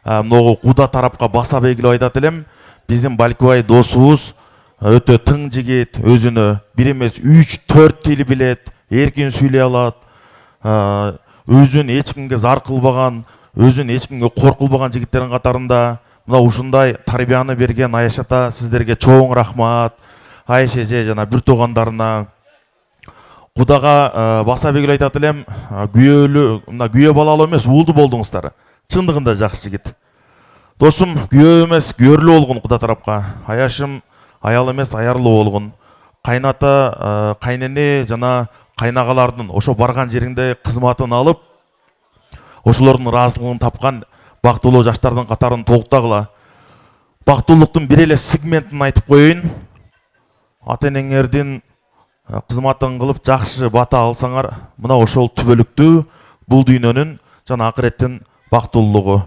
могу Куда тарапка баса белгилеп айтат элем. Биздин Баликбай досубуз өтө тың жигит, өзүнө бир эмес 3-4 тил билет, эркин сүйлөй алат. Өзүн эч кимге зар кылбаган, өзүн эч кимге кор кылбаган жигиттердин катарында. Мына ушундай тарбияны берген Аяш ата, сиздерге чоң рахмат. Айше же жана бір туғандарына Кудаға баса белгилеп айтат элем, күйөө балалы эмес, уулду болдуңуздар. Чындыгында жакшы жигит. Досум, күйөө эмес, күйөрлүү болгон Куда тарапка. Аяшым аял эмес, аярлуу болгон. Кайната, кайнене жана кайнагалардын ошо барган жериңде кызматын алып, ошолордун ыраазылыгын тапкан бактылуу жаштардын катарын толуктагыла. Бактылуулуктун бир эле сегментин айтып коеюн. Ата-енеңердин кызматын кылып жакшы бата алсаңар, мына ошол түбөлүктүү бул дүйнөнүн жана акыреттин бактылуулугу.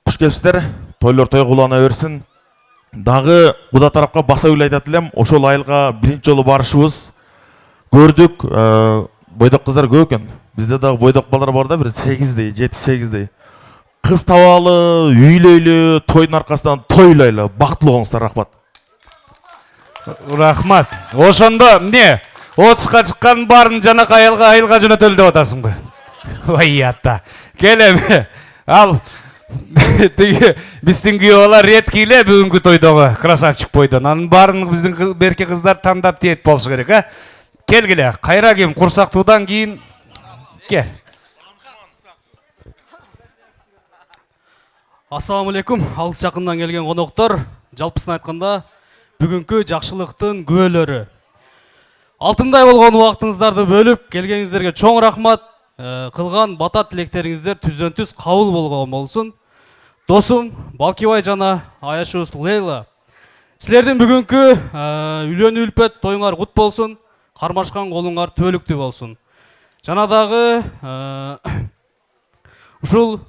Куш келипсиздер, тойлор тойгулана берсин. Дагы Куда тарапка баса белгилеп айтат элем, ошол айылга биринчи жолу барышыбыз көрдүк. Бойдок кыздар көп экен. Бизде дагы бойдок балдар бар да, бир 8дей, 7-8дей. Кыз табалы, үйлөйлү, тойдун аркасынан тойлайлы, бактылуу болуңуздар, рахмат. Рахмат. Ошондо эмне? 30га чыккан барын жанак айылга жөнөтөлү деп атасыңбы? Ой ата. Келем. Ал тиги биздин күйөөбалар редкий эле бүгүнкү тойдогу красавчик бойдон. Анын баарын биздин берке кыздар тандап тиет болушу керек, а? Келгиле, кайра ким курсактуудан кийин кел. Ассаламу алейкум, алыс жакындан келген коноктор. Жалпысын айтканда, бүгүнкү жакшылыктын күбөлөрү. Алтындай болгон убактыңыздарды бөлүп келгениңиздерге чоң рахмат. Кылган бата тилектериңиздер түздөн-түз кабыл болгон болсун. Досум Балкибай жана Аяшыбыз Лейла. Силердин бүгүнкү үйлөнүү үлпөт тоюңар кут болсун. Кармашкан колуңар түбөлүктүү болсун. Жана дагы ушул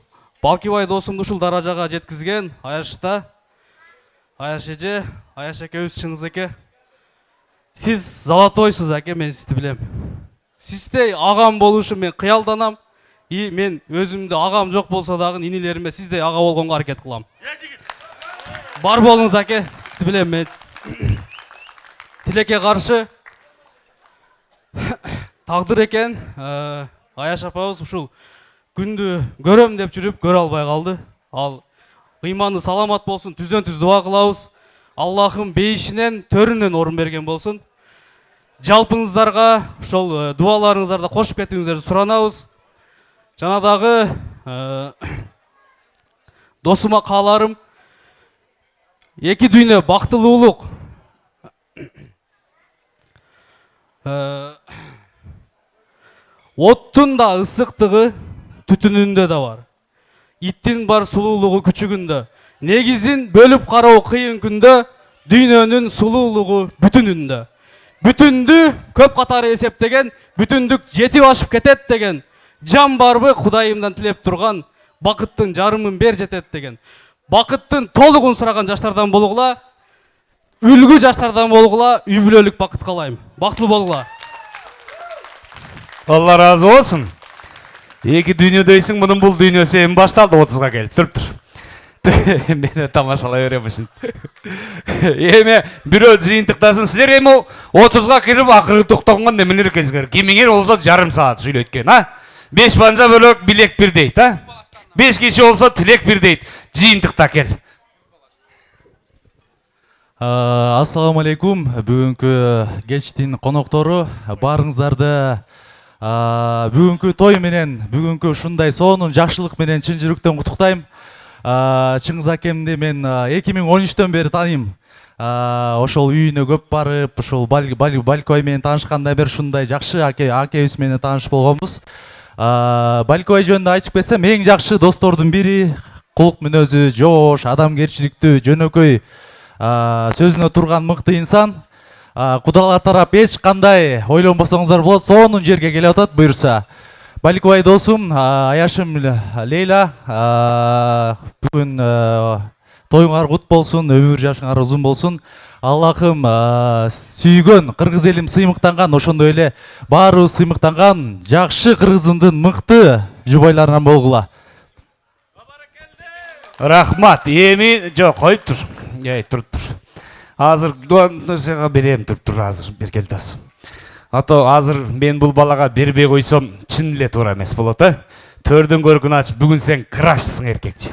Балкибай досумду ушул даражага жеткизген Аяшта, Аяш эже, Аяш экөөбүз чыңыз эке. Сиз золотойсуз аке, мен сизди билем. Сиздей агам болушу мен кыялданам. Мен өзүмдө агам жок болсо дагы инилериме сиздей ага болгонго аракет кылам. Бар болуңуз аке, сизди билем мен. Тилекке каршы тагдыр экен. Аяш апабыз ушул күндү көрөм деп жүрүп көрө албай калды. Ал ыйманы саламат болсун, түздөн-түз дуа кылабыз. Аллахым бейишинен, төрүнөн орун берген болсун. Жалпыңыздарга ошол дуаларыңыздарда кошуп кетиңиздерди суранабыз. Жана дагы досума кааларым эки дүйнө бактылуулук. Оттун да ысыктыгы түтүнүндө да бар. Иттин бар сулуулугу күчүгүндө. Негизин бөлүп кароо кыйын күндө дүйнөнүн сулуулугу бүтүнүндө. Бүтүндү көп катары эсептеген, бүтүндүк жетип ашып кетет деген. Жан барбы Кудайымдан тилеп турган, бакыттын жарымын бер жетет деген. Бакыттын толугун сураган жаштардан болгула. үлгү жаштардан болгула, үй бүлөлүк бакыт каалайм. Бактылуу болгула. Алла разы болсын. Эки дүйнөдөйсүң, мунун бул дүйнөсү эми башталды, 30га келип туруптур. Мени тамашалай беремишин. Эми бирөө жыйынтыктасын, силер эми 30га кирип акыры токтогонго немелер экенсиңер? Кимиңер болсо жарым саат сүйлөткөн, а? 5 банжа бөлөк билек бир дейт, а? 5 киши болсо тилек бир дейт. Жыйынтыкта кел. Ассаламу алейкум. Бүгүнкү кечтин коноктору баарыңыздарды бүгүнкү той менен, бүгүнкү ушундай сонун жакшылык менен чын жүрөктөн куттуктайм. Чыңгыз акемди мен 2013-төн бери тааныйм. Ошол үйүнө көп барып, ошол Балкой менен таанышкандан бери ушундай жакшы акебиз менен тааныш болгонбуз. Балкой жөнүндө айтып кетсем, эң жакшы достордун бири, кулук мүнөзү жоош, адамгерчиликтүү, жөнөкөй, сөзүнө турган мыкты инсан. Кудалар тарап эч кандай ойлонбосоңуздар болот, сонун жерге келип атат буюрса. Балкой досум, аяшым Лейла, бүгүн тоюңар кут болсун, өмүр жашыңар узун болсун. Аллахым сүйгөн кыргыз элим сыймыктанган, ошондой эле баарыбыз сыймыктанган жакшы кыргызымдын мыкты жубайларынан болгула. Рахмат. Эми жок, коюп тур. Туруп тур. Азыр сага берем, туруп азыр Беркелтас. Ато азыр мен бул балага бербей койсом чын эле туура эмес болот, а? Төрдүн көркүн ачып, бүгүн сен крашсың, эркекчи.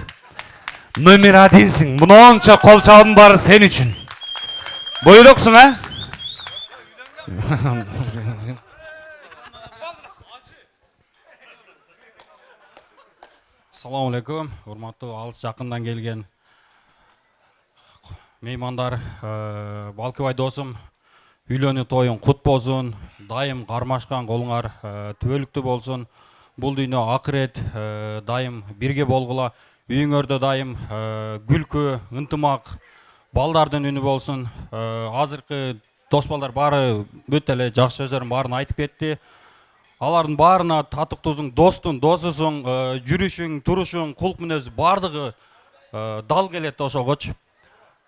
Номер 1сиң. Мунунча кол чабын баары сен үчүн. Бойдоксуң, а? Assalamu alaikum. Урматтуу алыс жакындан келген меймандар, Балкыбай досум, үйлөнүү тоюң кут болсун, дайым кармашкан колуңар түбөлүктүү болсун. Бул дүйнө акырет, дайым бирге болгула. Үйүңөрдө дайым күлкү, ынтымак, балдардын үнү болсун. Азыркы дос балдар баары өтө эле жакшы сөздөрдүн баарын айтып кетти. Алардын баарына татыктуусуң, достун, досусуң, жүрүшүң, турушуң, кулк мүнөзү бардыгы дал келет ошогочу.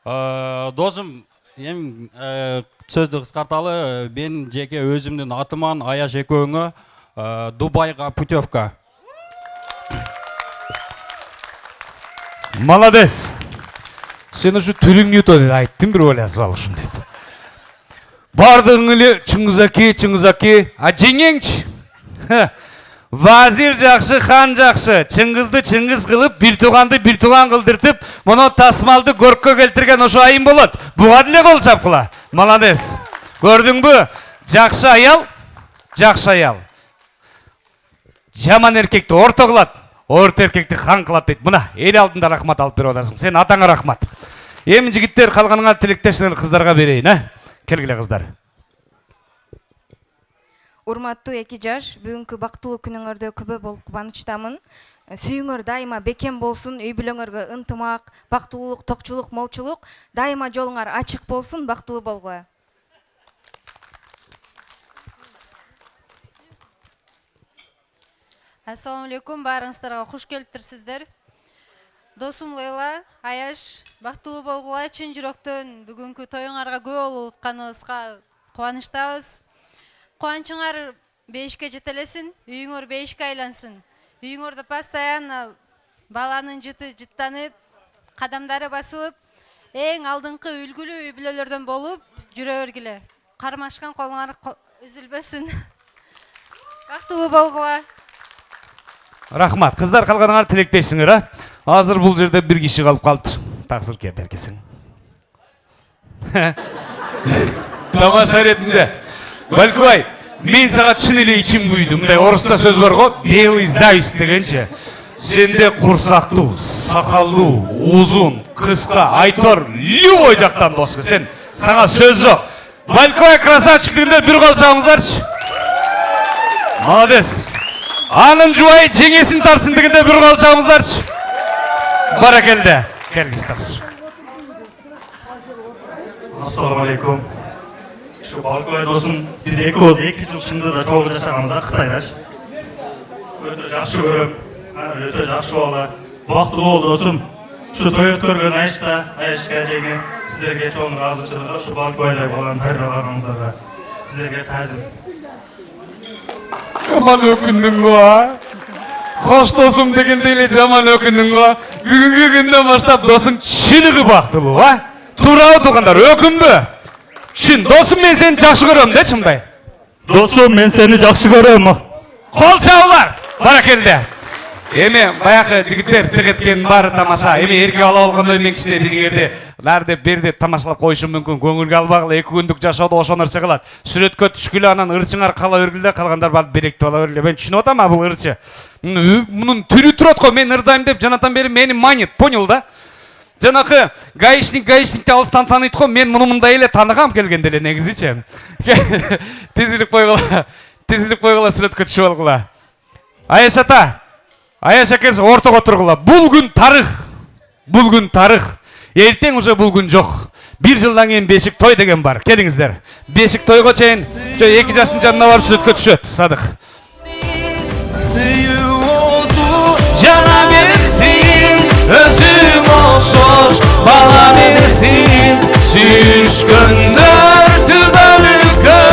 Досум, эми сөздү кыскарталы, мен жеке өзүмдүн атыман Аяш экөөңө Дубайга путевка. Молодец. Сен ушу түрүңнү деп айттың бир ойласып ал ушундай. Бардыгың эле Чыңгызаки, а жеңеңчи? Вазир жакшы, хан жакшы. Чыңгызды чыңгыз кылып, бир тууганды бир тууган кылдыртып, муну тасмалды көрккө келтирген ошо айым болот. Буга деле кол чапкыла. Молодец. Көрдүңбү? Жакшы аял, жакшы аял. Жаман эркекти орто кылат, орто эркекти хан кылат дейт. Мына эл алдында рахмат алып берип атасың. Сен атаңа рахмат. Эми жигиттер, калганыңар тилектештер кыздарга берейин, а? Келгиле кыздар. Урматтуу эки жаш, бүгүнкү бактылуу күнүңөрдө күбө болуп кубанычтамын. Сүйүңөр дайыма бекем болсун, үй бүлөңөргө ынтымак, бактылуулук, токчулук, молчулук, дайыма жолуңар ачык болсун, бактылуу болгула. Ассаламу алейкум, баарыңыздарга куш келиптирсиздер. Досум Лейла, Аяш, бактылуу болгула, чын жүрөктөн бүгүнкү тоюңарга күбө болуп атканыбызга кубанычтабыз. Кубанычыңар бейишке жете элесин, үйүңөр бейишке айлансын. Үйүңөрдө постоянно баланын жыты жыттанып, кадамдары басылып, эң алдыңкы үлгүлүү үй бүлөлөрдөн болуп жүрө бергиле. Кармашкан колуңар үзүлбөсүн. Бактылуу болгула. Рахмат. Кыздар, калганыңар тилектешсиңер, а? Азыр бул жерде бир киши калып калыптыр. Таксыр кеп беркесиң. Тамаша ретинде. Балкыбай, мен сага чын эле ичим күйдү. Мындай орусда сөз бар го, белый зависть дегенче. Сенде курсактуу, сакалдуу, узун, кыска, айтор, любой жактан доску. Сен сага сөз жок. Балкыбай красавчик дегенде бир кол чабыңыздарчы. Молодец. Анын жубайы жеңесин тарсын дегенде бир кол чабыңыздарчы. Баракелде. Келгиз таксыр. Ассаламу алейкум. Şu Balkыбай досум, биз экөөбүз 2 жыл чындыгында чогуу жашаганбыз Кытайдачы. Өтө жакшы көрөм, өтө жакшы бала. Бактылуу бол досум. Şu той өткөргөн Айышка эжеге сіздерге чоң ыраазычылыгы, ушу Балкыбайдай болгон тайраларыңыздарга сіздерге таазим. Жаман өкүндүң го. Хош досум дегенде эле жаман өкүндүң го. Бүгүнкү күндөн баштап досуң чыныгы бактылуу, а? Туурабы туугандар, өкүнбө. Чын, досум мен сени жакшы көрөм да, чындай. Досум, мен сени жакшы көрөм. Кол чабуулар, баракелде. Эми баягы жигиттер тигеткенин баары тамаша. Эми эркек ала болгондой мен кичине бириңерди нарде берди тамашалап коюшум мүмкүн. Көңүлгө албагыла 2 күндүк жашоодо ошо нерсе кылат. Сүрөткө түшкүлө анан ырчыңар кала бергиле, калгандар барып беректи ала бергиле. Мен түшүнүп атам, бул ырчы. Мунун түрү турат го, мен ырдайм деп жанатан бери мени манит, понял да? Жанакы гаишникти алыстан тааныйт го, мен муну мындай эле тааныгам келгенде эле негизичи. Тизилип койгула, сүрөткө түшүп алгыла. Аяш ата, Аяш акез ортого тургула. Бул күн тарых. Эртең уже бул күн жок. 1 жылдан кийин бешик той деген бар. Келиңиздер. Бешик тойго чейин 2 жаштын жанына барып сүрөткө түшөт. Садык. Жана берсин, өзүң окшош бала берсин. Сүйүшкөндөр түбөлүккө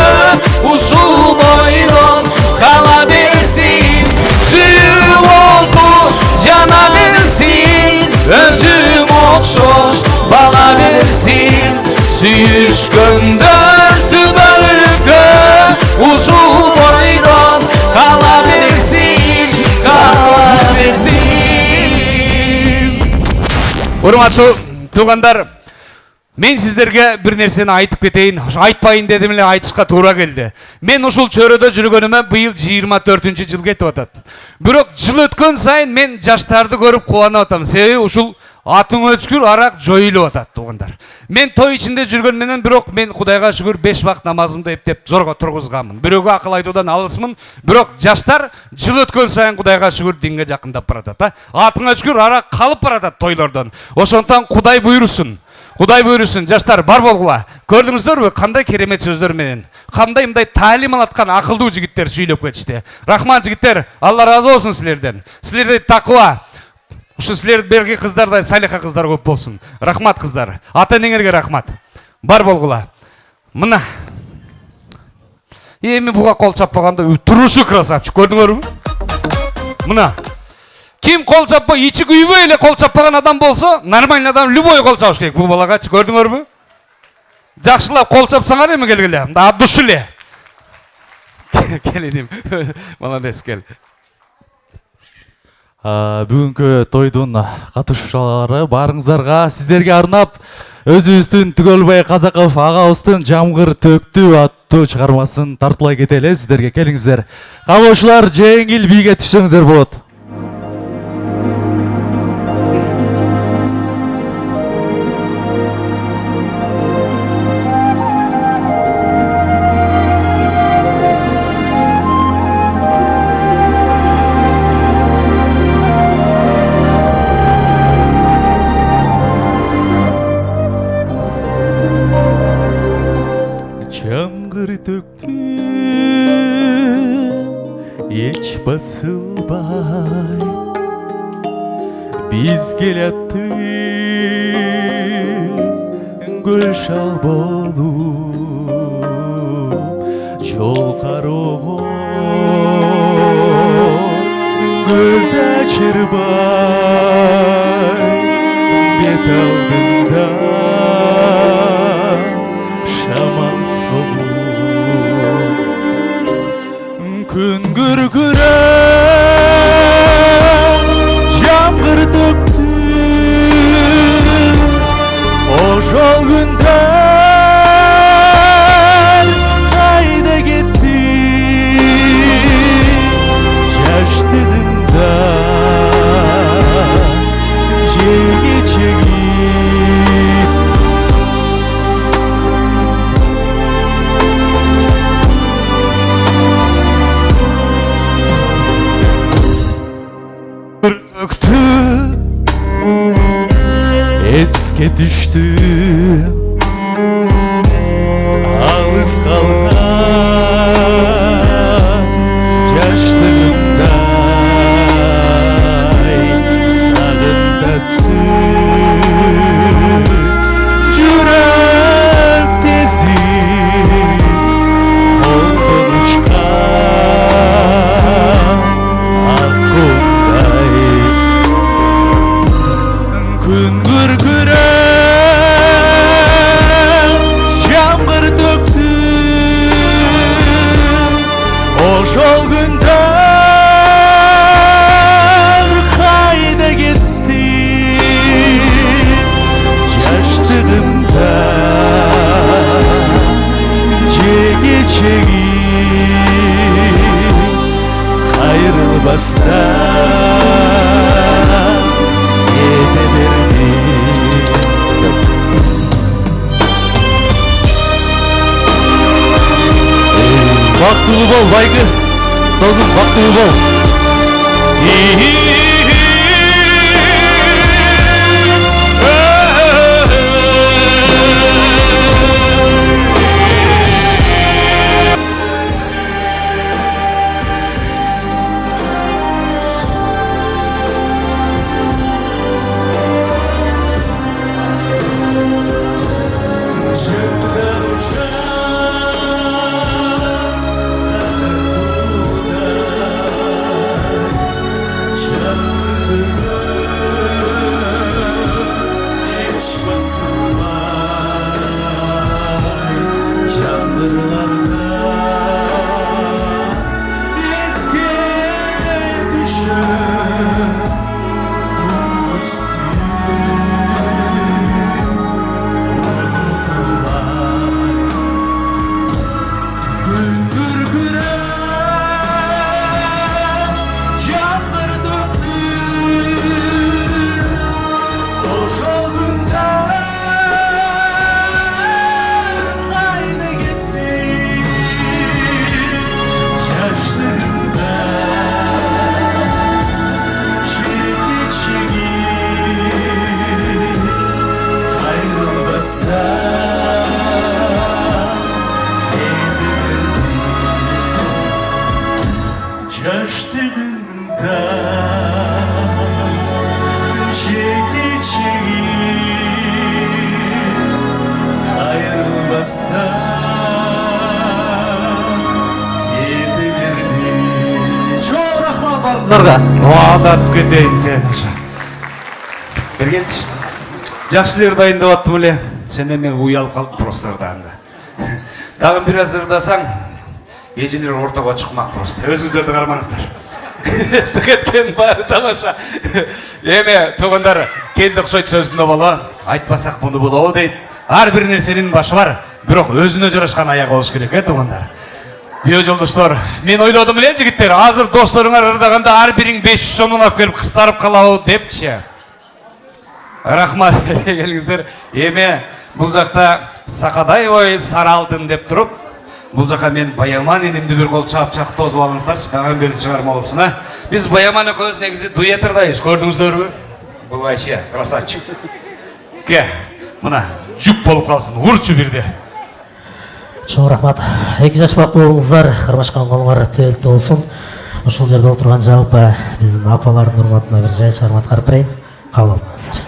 ушул бойдон кала берсин. Сүйүп олду жана берсин, өзүң окшош бала берсин. Сүйүшкөндөр түбөлүккө ушул бойдон кала берсин. Урматтуу туугандар, мен сиздерге бир нерсени айтып кетейин. Айтпайын дедим эле, айтышка туура келди. Мен ушул чөйрөдө жүргөнүмө быйыл 24-жыл кетип атат. Бирок жыл өткөн сайын мен жаштарды көрүп кубанып атам. Себеби ушул атын өчкүр арак жоюлуп атат туугандар. Мен той ичинде жүргөн менен бирок мен Кудайга шүгүр 5 вакыт намазымды эптеп зорго тургузганмын. Бирөөгө акыл айтуудан алысмын, бирок жаштар жыл өткөн сайын Кудайга шүгүр динге жакындап баратат. Атын өчкүр арак калып баратат тойлордон. Ошондон Кудай буйрусун. Кудай буйрусун, жаштар бар болгула. Көрдүңүздөрбү кандай керемет сөздөр менен, кандай мындай таалим алаткан акылдуу жигиттер сүйлөп кетишти. Рахмат жигиттер, Алла разы болсун силерден. Силерде такыба, ушу силердин берги кыздардай салиха кыздар көп болсун. Рахмат кыздар. Ата-энеңерге рахмат. Бар болгула. Мына. Эми буга кол чаппаганда турушу красавчик, көрдүңөрбү? Мына. Ким кол чаппай, ичи күйбөй эле кол чаппаган адам болсо, нормальный адам любой кол чапыш керек. Бул балагачы көрдүңөрбү? Жакшылап кол чапсаңар эми келгиле. Мында от души эле. Келиним. Молодец, кел. Бүгүнкү тойдун катышуучулары барыңыздарга сиздерге арнап өзүбүздүн Түгөлбай Казаков агабыздын Жамгыр төктү аттуу чыгармасын тартуулай кетели. Сиздерге келиңиздер. Кабылуучулар жеңил бийге түшсөңүздөр болот. Жамгыр төктү эч басылбай биз келаттык көл шал болуп жол кароого көз ачырбай бет алдында шаман соғып күн күркіреп жамғыр төкті ошол күндөр қайда кетті жаштығымда жеге чегіп esке düştü alız kalgan yaşlığımda sağındasın кызым, бактылуу бол. Оодатып кетейин сен уже. Бергенчи. Жакшы эле ырдайын деп аттым эле. Сен эми уялып калып просто ырдаганда. Дагы бир аз ырдасаң, эжелер ортого чыкмак просто. Өзүңүздөрдү кармаңыздар. Кеткен баары тамаша. Эми туугандар, келди окшойт сөзүндө боло, айтпасак муну болобу дейт. Ар бир нерсенин башы бар, бирок өзүнө жарашкан аягы болуш керек, туугандар. Био жолдоштор, мен ойлодум эле жигиттер, азыр досторуңар ырдаганда ар бириң 500 сомдон алып келип кыстарып калабы депчи. Рахмат келиңиздер. Эми бул жакта Сакадай ой сары алтын деп туруп, бул жака мен Баяман энимди бир кол чапчак тосуп алыңыздарчы, дагы бир чыгарма болсун, а. Биз Баяман экөөбүз негизи дуэт ырдайбыз, көрдүңүздөрбү? Бул вообще красавчик. Ке, мына жүк болуп калсын, урчу бирде. Чоң рахмат. Эки жаш бактылуу болуңуздар, кармашкан колуңар төөлтүү болсун. Ушул жерде отурган жалпы биздин апалардын урматына бир жай чыгарма аткарып берейин. Кабыл алыңыздар.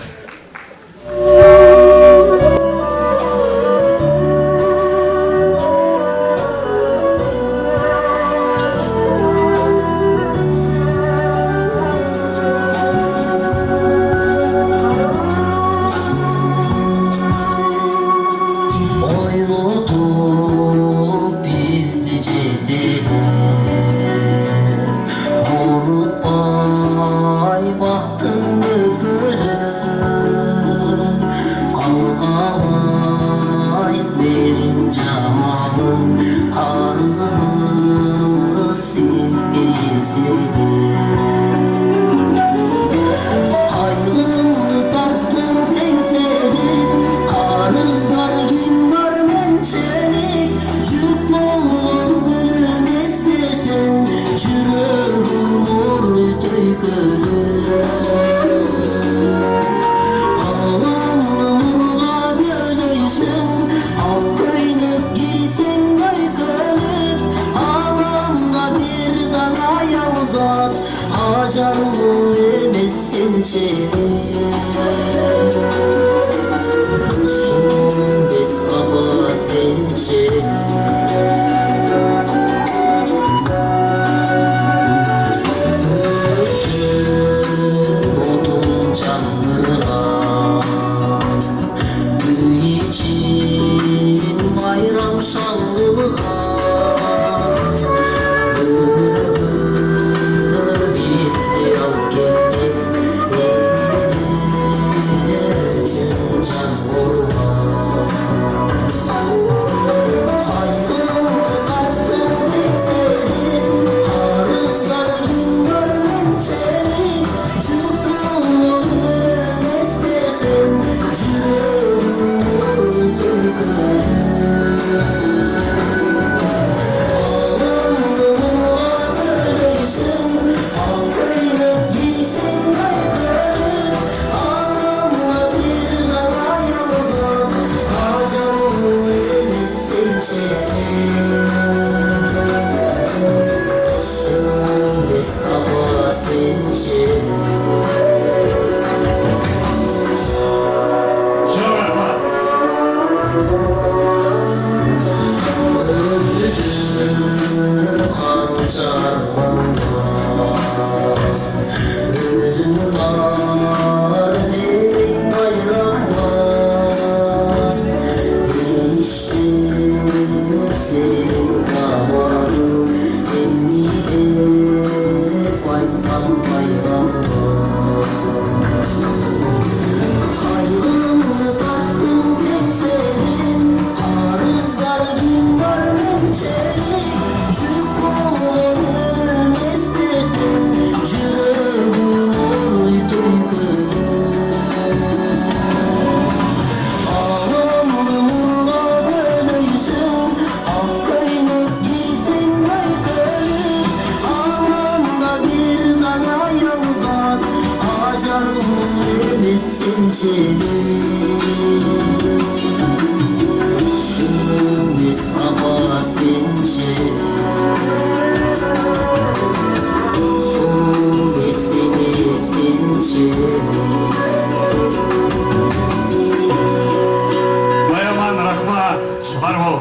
Байаман, рахмат. Бар бол.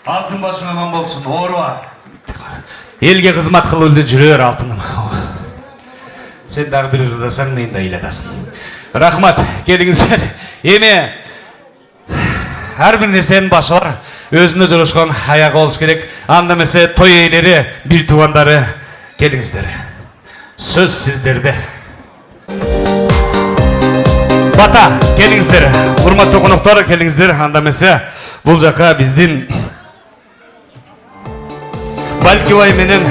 Алтын башың аман болсын. Орва. Елге қызмат қылуды жүрер алтыным. Сен дағы бір ұрдасаң, мен де илатасың. Рахмат, келіңіздер. Еме, әрбіріне сен башылар өзіні жүрішқан аяқ олыс керек. Андамесе той ейлері, бір туғандары келіңіздер. Сөз сіздерде. Бата, келіңіздер. Құрметті қонақтар, келіңіздер. Андамесе бұл жаққа біздің Балкибай менен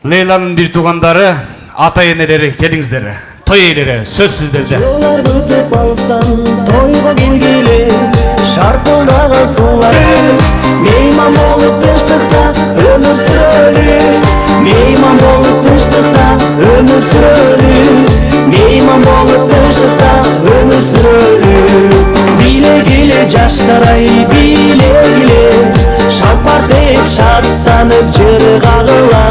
Лейланың бір туғандары, ата енелері келіңіздер. Той ейлері, сөз сіздерде. Жолар өтіп алыстан тойға келгелі, шарпылдаған сулар, мейман болып тыныштықта өмір сүрелі, мейман болып тыныштықта өмір сүрелі, мейман болып тыныштықта өмір сүрелі. Биле келе жаштарай, биле келе, шалпар деп шаттанып жыры қағыла,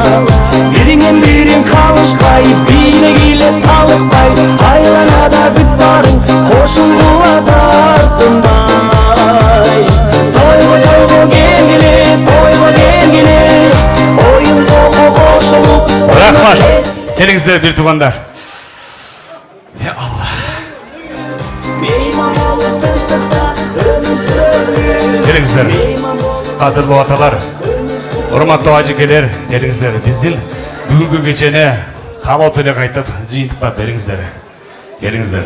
біріңнен бірің қалышпай, биле келе талықпай, айланада бүт барың қошылуға тартынбай. Тойға келгеле, ойын соғы қошылып. Рахмат, келіңіздер бір туғандар. Я Алла. Келіңіздер, қадірлі аталар, ұрматты ажекелер, келіңіздер. Біздің бүгінгі кешені қабал төле қайтып, жиынтықтап беріңіздер. Келіңіздер.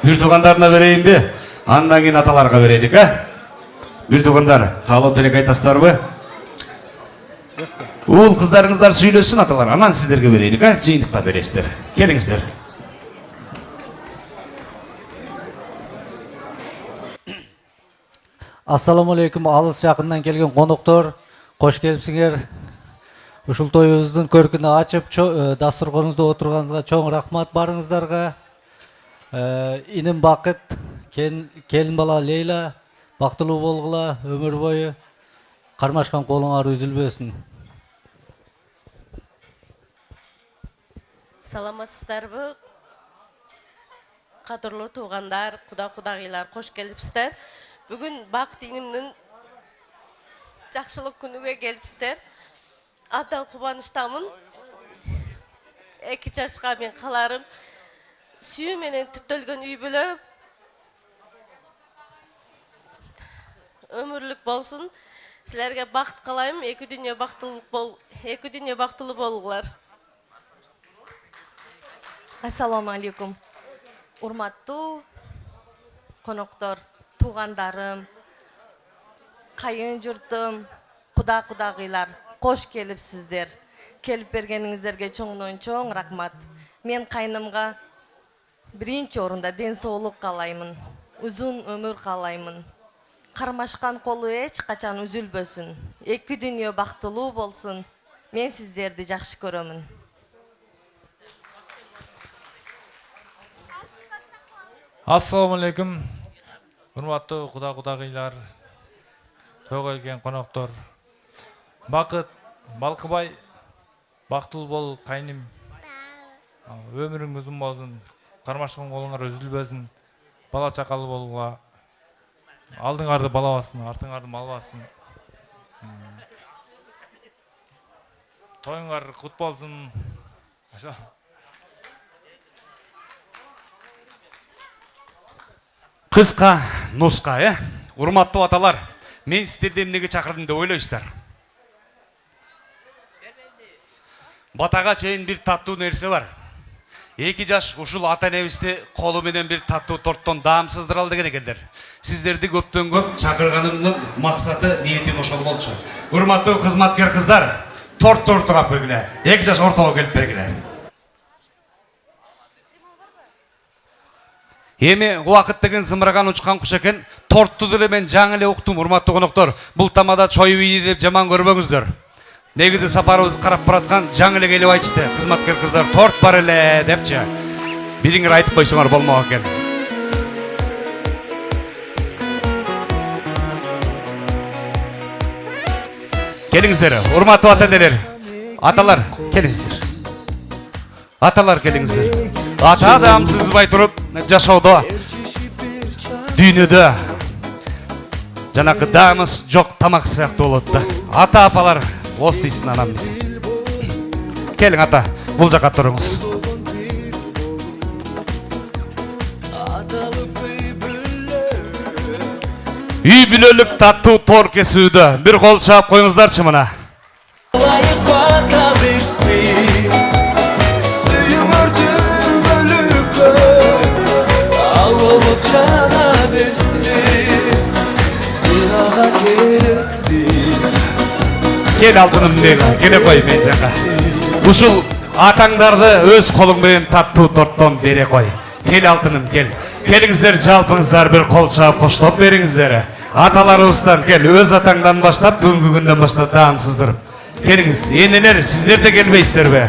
Бір туғандарына берейін бе? Андан кейін аталарға берейік, бір туғандар, қабал төле қайтасыздар бе? Ол қыздарыңыздар сөйлесін аталар, анан сіздерге берейік, жиынтықтап бересіздер. Келіңіздер. Ассаламалейкум, алыс жақыннан келген қонақтар, қош келіпсіңер. Ушул тойыбыздын көркүнү ачып, дастурканыңызда отурганыңызга чоң рахмат барыңыздарға. Иним Бакыт, келин бала Лейла, бактылуу болгула өмүр бою. Кармашкан колуңар үзүлбөсүн. Саламатсыздарбы? Кадырлуу туугандар, кудагыйлар, кош келипсиздер. Бүгүн Бакыт инимдин жакшылык күнүгө келипсиздер. Абдан кубанычтамын. 2 жашка мен каларым сүйүү менен түптөлгөн үй бүлө өмүрлүк болсун. Силерге бакыт каалайм, эки дүйнө бактылуу болгула. Ассаламу алейкум. Урматтуу коноктор, туугандарым, кайын журтум, кудагыйлар, кош келипсиздер. Келип бергениңиздерге чоңдон чоң рахмат. Мен кайнымга биринчи орунда ден соолук каалаймын, узун өмүр каалаймын. Кармашкан колу эч качан үзүлбөсүн. 2 дүйнө бактылуу болсун. Мен сиздерди жакшы көрөмүн. Ассаламу алейкум. Урматтуу кудагыйлар, тойго келген коноктор. Бакыт, Балкыбай, бактылуу бол кайным. Өмүрүң узун болсун, кармашкан колуңар үзүлбөсүн, бала чакалуу болгула. Алдыңарды бала бассын, артыңарды мал бассын. Тоюңар кут болсун. Кыска нуска, урматтуу аталар, мен сиздерди эмнеге чакырдым деп ойлойсуздар? Батага чейин бир таттуу нерсе бар. 2 жаш ушул ата энебизди колу менен бир таттуу торттон даам сыздыралы деген экендер. Сиздерди көптөн көп чакырганымдын максаты, ниетим ошол болчу. Урматтуу кызматкер кыздар, торт тортугап бергиле. 2 жаш ортого келип бергиле. Эми убакыт деген зымыраган учкан куш экен. Тортту деле мен жаңы эле уктум, урматтуу коноктор. Бул тамада чой үйү деп жаман көрбөңүздөр. Негизи сапарыбызды карап бараткан жаңы эле келип айтышты. Кызматкер кыздар торт бар эле депчи. Бириңер айтып койсоңор болмок экен. Келиңиздер, урматтуу ата-энелер. Аталар, келиңиздер. Аталар, келиңиздер. Ата адам сызбай туруп жашоодо, дүйнөдө жанакы дамыз жок тамак сыяктуу болот да. Ата апалар ос дейсин анамыз. Келиң ата, бул жака туруңуз. Үй бүлөлүк таттуу тор кесүүдө бир кол чаап коюңуздарчы мына. Кел алтыным дейли, келе кой мен жака. Ушул атаңдарды өз колуң менен таттуу торттон бере кой. Кел алтыным, кел. Келиңиздер жалпыңыздар бир кол чаап коштоп бериңиздер. Аталарыбыздан кел, өз атаңдан баштап, бүгүнкү күндөн баштап даан сыздырып. Келиңиз, энелер, сиздер де келбейсиздерби?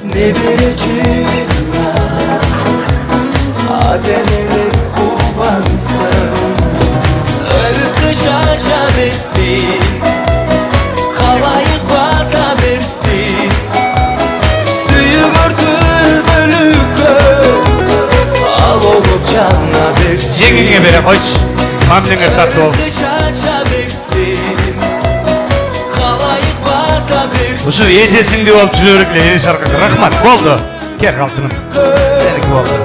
Ne vereceğim Adeneler kurbansın Irkı şaşa versin Havayı baka versin Suyum örtür bölükü Al olup canına versin Жеңиңе бере койчу. Мамлеңе таттуу болсун. Ушу эжесиңди болуп жүрө берек эле Элиш аркак. Рахмат, болду. Кел алтыным. Сеники болду.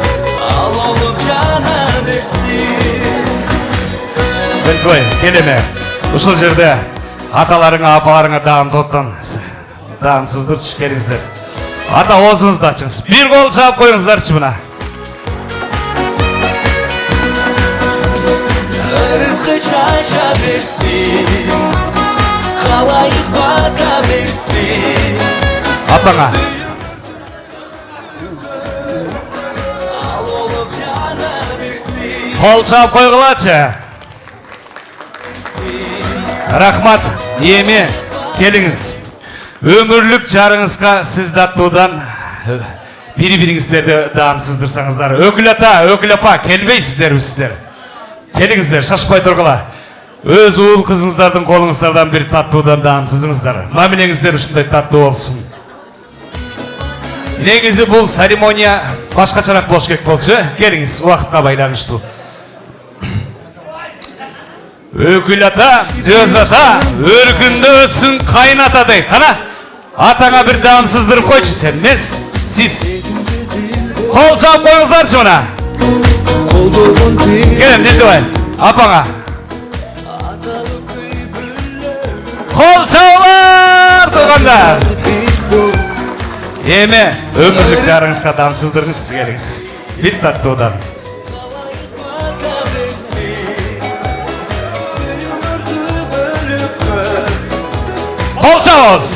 Белгой, келеме. Ушул жерде аталарыңа, апаларыңа даан топтон даан сыздырчы келиңиздер. Ата оозуңузду ачыңыз. Бир кол чаап коюңуздарчы мына. Rızkı şaşa versin Halayık baka versin Apana. Al olup cana versin Kol çap koygulaçı. Rahmat, yemi, geliniz. Ömürlük jarыңызга siz dаттуудан бири-бириңиздерди даан сыздырсаңыздар. Өкүл ата, өкүл апа, келбейсиздерби сиздер? Келиңиздер, шашпай тургула. Өз уул кызыңыздардын колуңуздардан бир таттуудан даан сызыңыздар. Мамилеңиздер ушундай таттуу болсун. Негизи бул церемония башкачараак болуш керек болчу. Келиңиз, убакытка байланыштуу. Өкүл ата, өз ата, өркүндө өссүн кайната дейт. Кана, атаңа бир даан сыздырып койчу, сен эмес, сиз. Кол чаап коюңуздарчы мына. Келем, Дилдибай, апаңа. Кол чабыңар туугандар. Эми өмүрлүк жарыңызга даан сыздырыңыз, келиңиз. Бир таттуудан. Кол чабыңыз.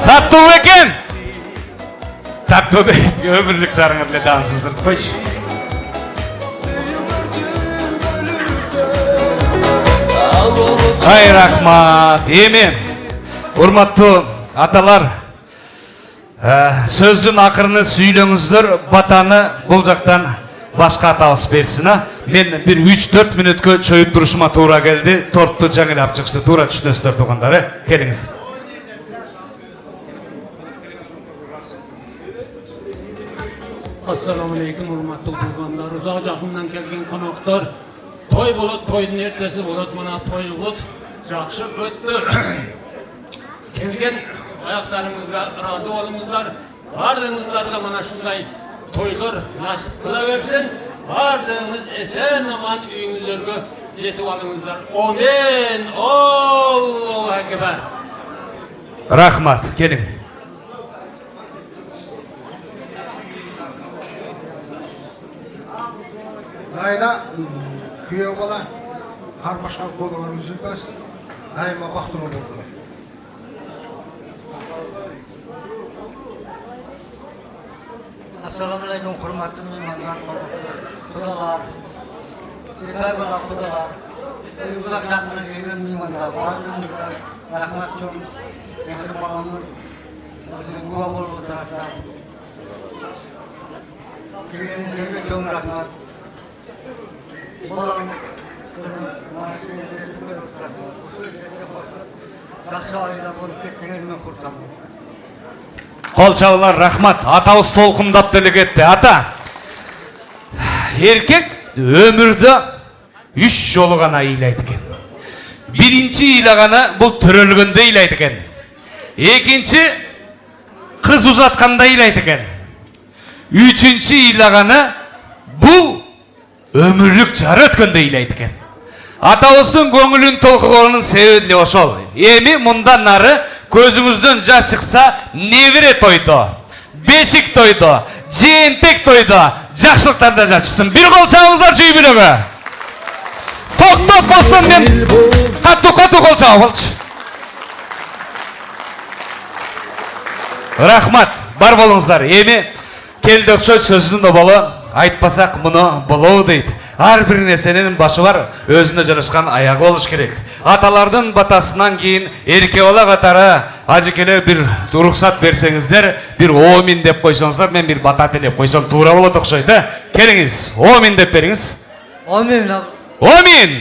Таттуу экен. Таттуу өмүрлүк жарыңар эле даан сыздырып койчу. Ай рахмат. Эми урматтуу аталар, сөздүн акырын сүйлөңүздөр, батаны бул жактан башка атабыз берсин. Мен бир 3-4 мүнөткө чоюп турушума туура келди. Тортту жаңы эле алып чыгышты. Туура түшүнөсүздөр туугандары. Келиңиз. Assalamu alaikum урматтуу туугандар, узак жакындан келген коноктор. Той болот, тойдун эртеси болот. Мына тоюбуз жакшы өттү. Келген аяктарыңызга ыраазы болуңуздар. Бардыгыңыздарга мына шундай тойлор насип кыла берсин. Бардыгыңыз эсен аман үйүңүздөргө жетип алыңыздар. Омен. Аллаху акбар. Рахмат, келиң. Айда күйеу бала қармашқан қолыңар үзілмесін, дайыма бақтылы болды. Assalamualaikum hormatli mehmonlar, xudolar, yetar bo'la xudolar. Қол чабылар, рахмат. Атауыз толқындап тілік етті. Ата, еркек өмірді 3 жолы ғана илайды екен. Бірінші илағаны бұл түрілгенде илайды екен. Екінші қыз ұзатқанда илайды екен. Üçüncü ilағаны бұл өмірлік жары өткенде илайды екен. Атауыздың көңілін толқығының себебі ошол. Эми мұндан нары көзіңізден жас шықса, невере тойды, бешік тойды, жиентек тойды, жақшылықтарда жас шықсын. Bir қол чабыңыздар жүй білігі. Тоқтап бостан мен қату қол чабы болшы. Рахмат, бар болыңыздар. Эми келді өкшөй сөзінің обалы айтпасақ мұны болу дейді. Әрбір нәрсенің башы бар, өзіне жарашқан аяғы болыш керек. Аталардың батасынан кейін ерке бала қатары ажекелер бір рұқсат берсеңіздер, бір омин деп қойсаңыздар, мен бір бата тілеп қойсам тура болады ұқсайды. Келіңіз, омин деп беріңіз. Омин!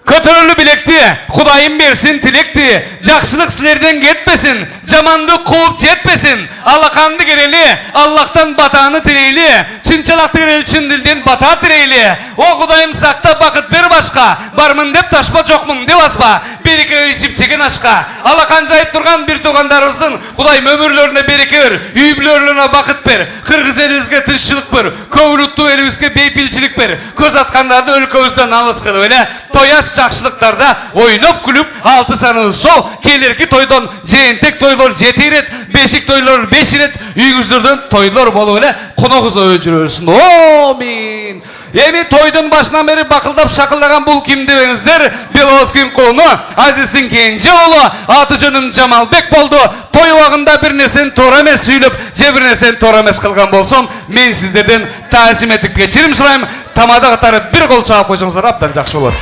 Көтөрілі білекті, Құдайым берсін тілекті, жақшылық сілерден кетпесін, жаманды қуып жетпесін, алақанды керелі, Аллахтан батаны тірейлі, шыншалақты керелі шынділден бата тірейлі. О Құдайым сақта бақыт бер башқа, бармын деп ташпа жоқмын деп аспа, береке өресіп чеген ашқа. Алақан жайып тұрған бір туғандарымыздың Құдайым өмірлеріне береке бер, үйбілеріне бақыт бер, қырғыз елімізге тіршілік бер, көңілітті елімізге бейпілшілік бер, көз атқандарды өлкөзден алыс қылып еле, тояш жақшылықтарда ойнап күліп, алты саны сол, келеркі тойдан жиентек тойлар 7 рет, бешік тойлар 5 рет, үйгіздерден тойлар болу еле, қонағыза өжірерсін. Омин! Эми тойдың башынан бері бақылдап шақылдаған бұл кім дебеңіздер? Белоскин құлыны, Азиздің кенже олы, аты жөнім Жамалбек болды. Той уағында бір нәрсен тора емес сөйлеп, бір нәрсен тора емес қылған болсам, мен сіздерден тазим етіп кешірім сұрайым. Тамада қатары бір қол чағып қойсаңыздар, аптан жақсы болады.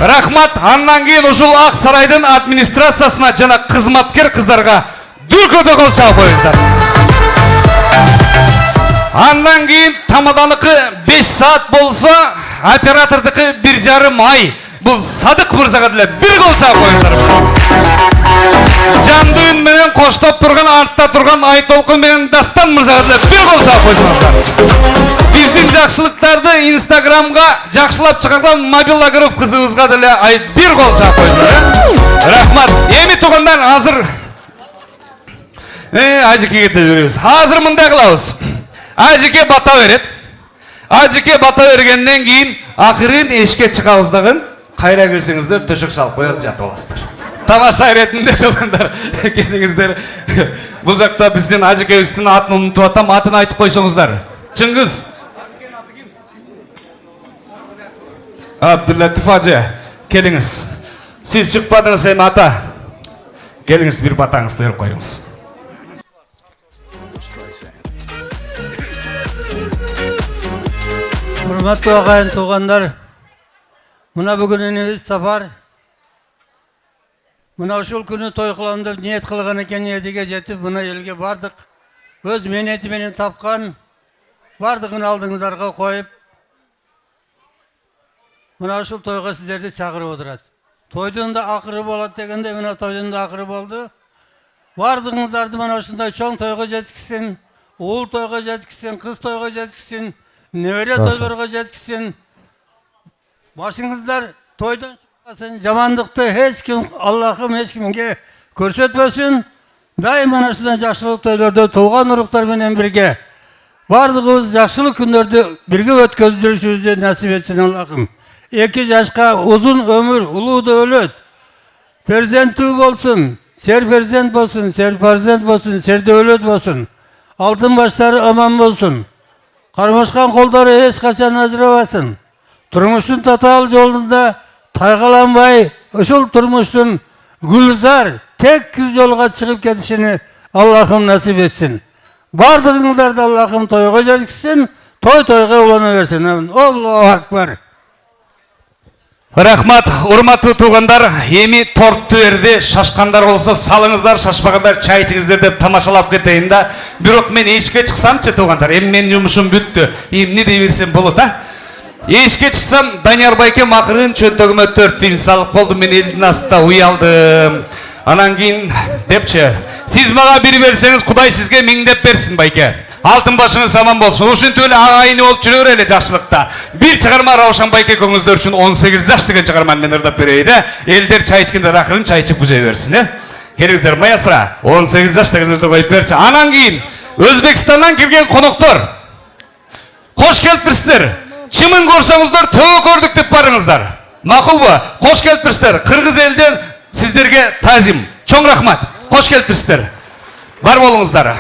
Рахмат, аннан кейін ұжыл Ақ Сарайдың администрациясына жана қызматкер қыздарға дүркөді қол чағып қойыңыздар. Аннан кейін тамаданыкі 5 саат болса, оператордықы 1,5 ай. Бұл Садық мырзаға діле бір қол чағып қойыңыздар. Жанды үнменен қоштап тұрған, артта тұрған Айтолқын менен Дастан мырзаға діле бір қол чағып қойыңыздар. Біздің жақшылықтарды Инстаграмға жақшылап шығарған Мабиллагыров қызымызға діле бір қол чағып қойыңыздар. Рахмат. Еми туғандан азыр Ажеке кете жүріңіз. Азыр мында қылауыз. Ажеке бата берет. Ажеке бата бергеннен кейін ақырын ешке шығауыздағын қайра кірсеңіздер төшік салып қояз жатып аласыздар. Тамаша ретінде туғандар келіңіздер. Бұл жақта бізден Ажеке үстінің атын ұмытып атам, атын айтып қойсаңыздар. Чыңғыз. Абдуллатиф ажы, келіңіз. Сіз шықпадыңыз әйме ата. Келіңіз бір батаңызды еріп қойыңыз. Құрметті ағайын туғандар, мына бүгін енеміз сапар, мына ұшыл күні той қыламын деп ниет қылған екен, ниетіге жетіп, мына елге бардық. Өз менетіменен тапқан, бардығын алдыңыздарға қойып, мына ұшыл тойға сіздерді шақырып отырады. Тойдың да ақыры болады дегенде, мына тойдың да ақыры болды. Бардығыңыздарды мына ұшындай чоң тойға жеткізсін, ұл тойға жеткізсін, қыз тойға жеткізсін, невере тойларға жеткізсін. Башыңыздар тойдан шықпасын, жамандықты ешкім, Аллахым ешкімге көрсетпесін. Дайым анашыдан жақшылық тойларды туған ұрықтарменен бірге. Бардығыз жақшылық күндерді бірге өткөздірішімізді нәсіп етсін Аллахым. 2 жашқа ұзын өмір, ұлуды өлет. Перзенті болсын, сер перзент болсын, сер парзент болсын, серде өлет болсын. Алтын баштары аман болсын. Қармашқан қолдары еш қашан ажырабасын. Тұрмыштың татал жолында тайғаланбай, ұшыл тұрмыштың гүлзар, тек жолға шығып кетішіні Аллахым нәсіп етсін. Бардығыңдарды Аллахым тойға жеткізсін, той-тойға улана берсін. Аллаху акбар. Рахмат, урматтуу туугандар, эми тортты берди, шашкандар болсо салыңыздар, шашпагандар чай ичиңиздер деп тамашалап кетейин да. Бирок мен эшикке чыксамчы туугандар, эми менин жумушум бүттү. Эмне дей берсем болот, а? Эшикке чыксам, Данияр байкем акырын чөнтөгүмө 4 тиын салып болду, мен элдин астында уялдым. Анан кийин депчи, сиз мага бир берсеңиз, Кудай сизге миңдеп берсин байке. Алтын башыңыз аман болсун. Ушинтип эле агайыны болуп жүрө эле жакшылыкта. Бир чыгарма Раушан байке экөөңүздөр үчүн 18 жаш деген чыгарманы мен ырдап берейин, элдер чай ичкендер акырын чай ичип күзөй берсин, Келиңиздер, маэстро, 18 жаш дегендерди коюп берчи. Анан кийин Өзбекстандан келген коноктор, кош келипсиздер. Чымын көрсөңүздөр төө көрдүк деп барыңыздар. Макулбу? Кош келипсиздер. Кыргыз элден сиздерге тазим. Чоң рахмат. Кош келипсиздер. Бар болуңуздар.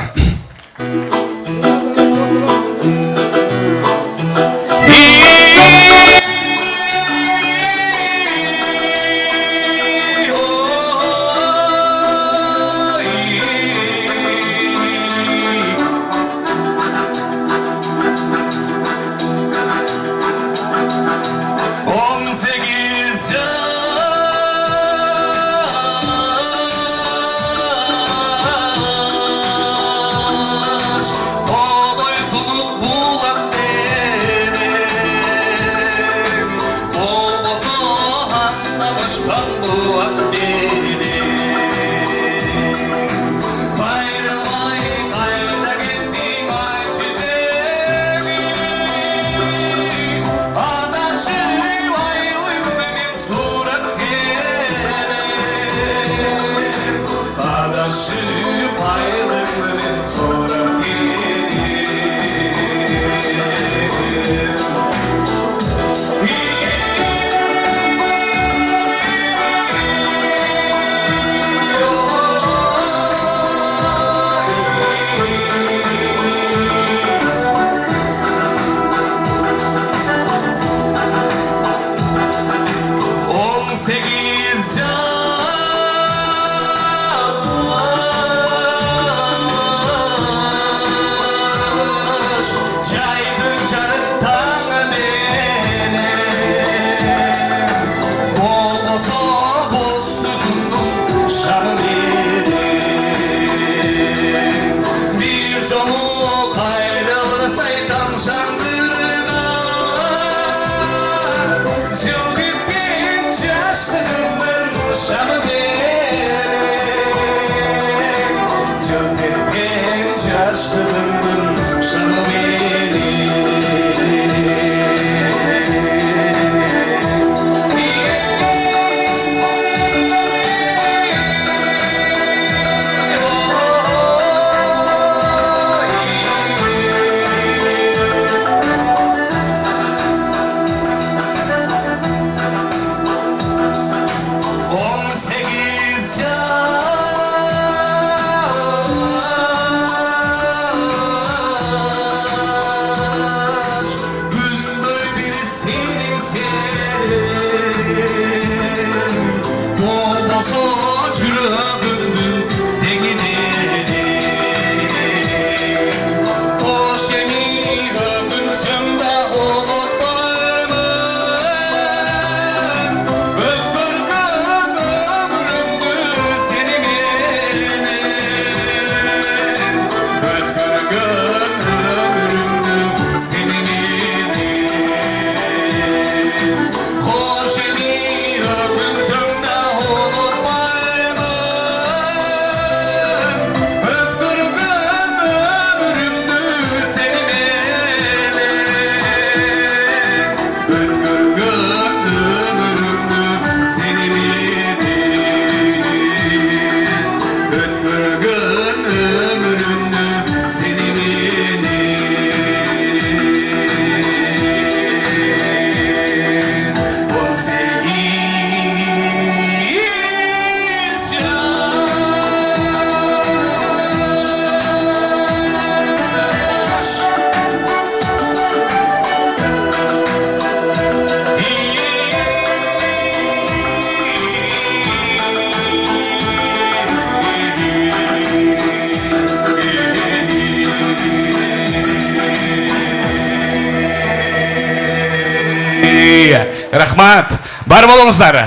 Рахмат. Бар болыңыздар.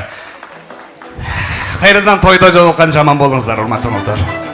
Кайрадан тойда жолуккан жаман болуңуздар, урматтуу коноктор.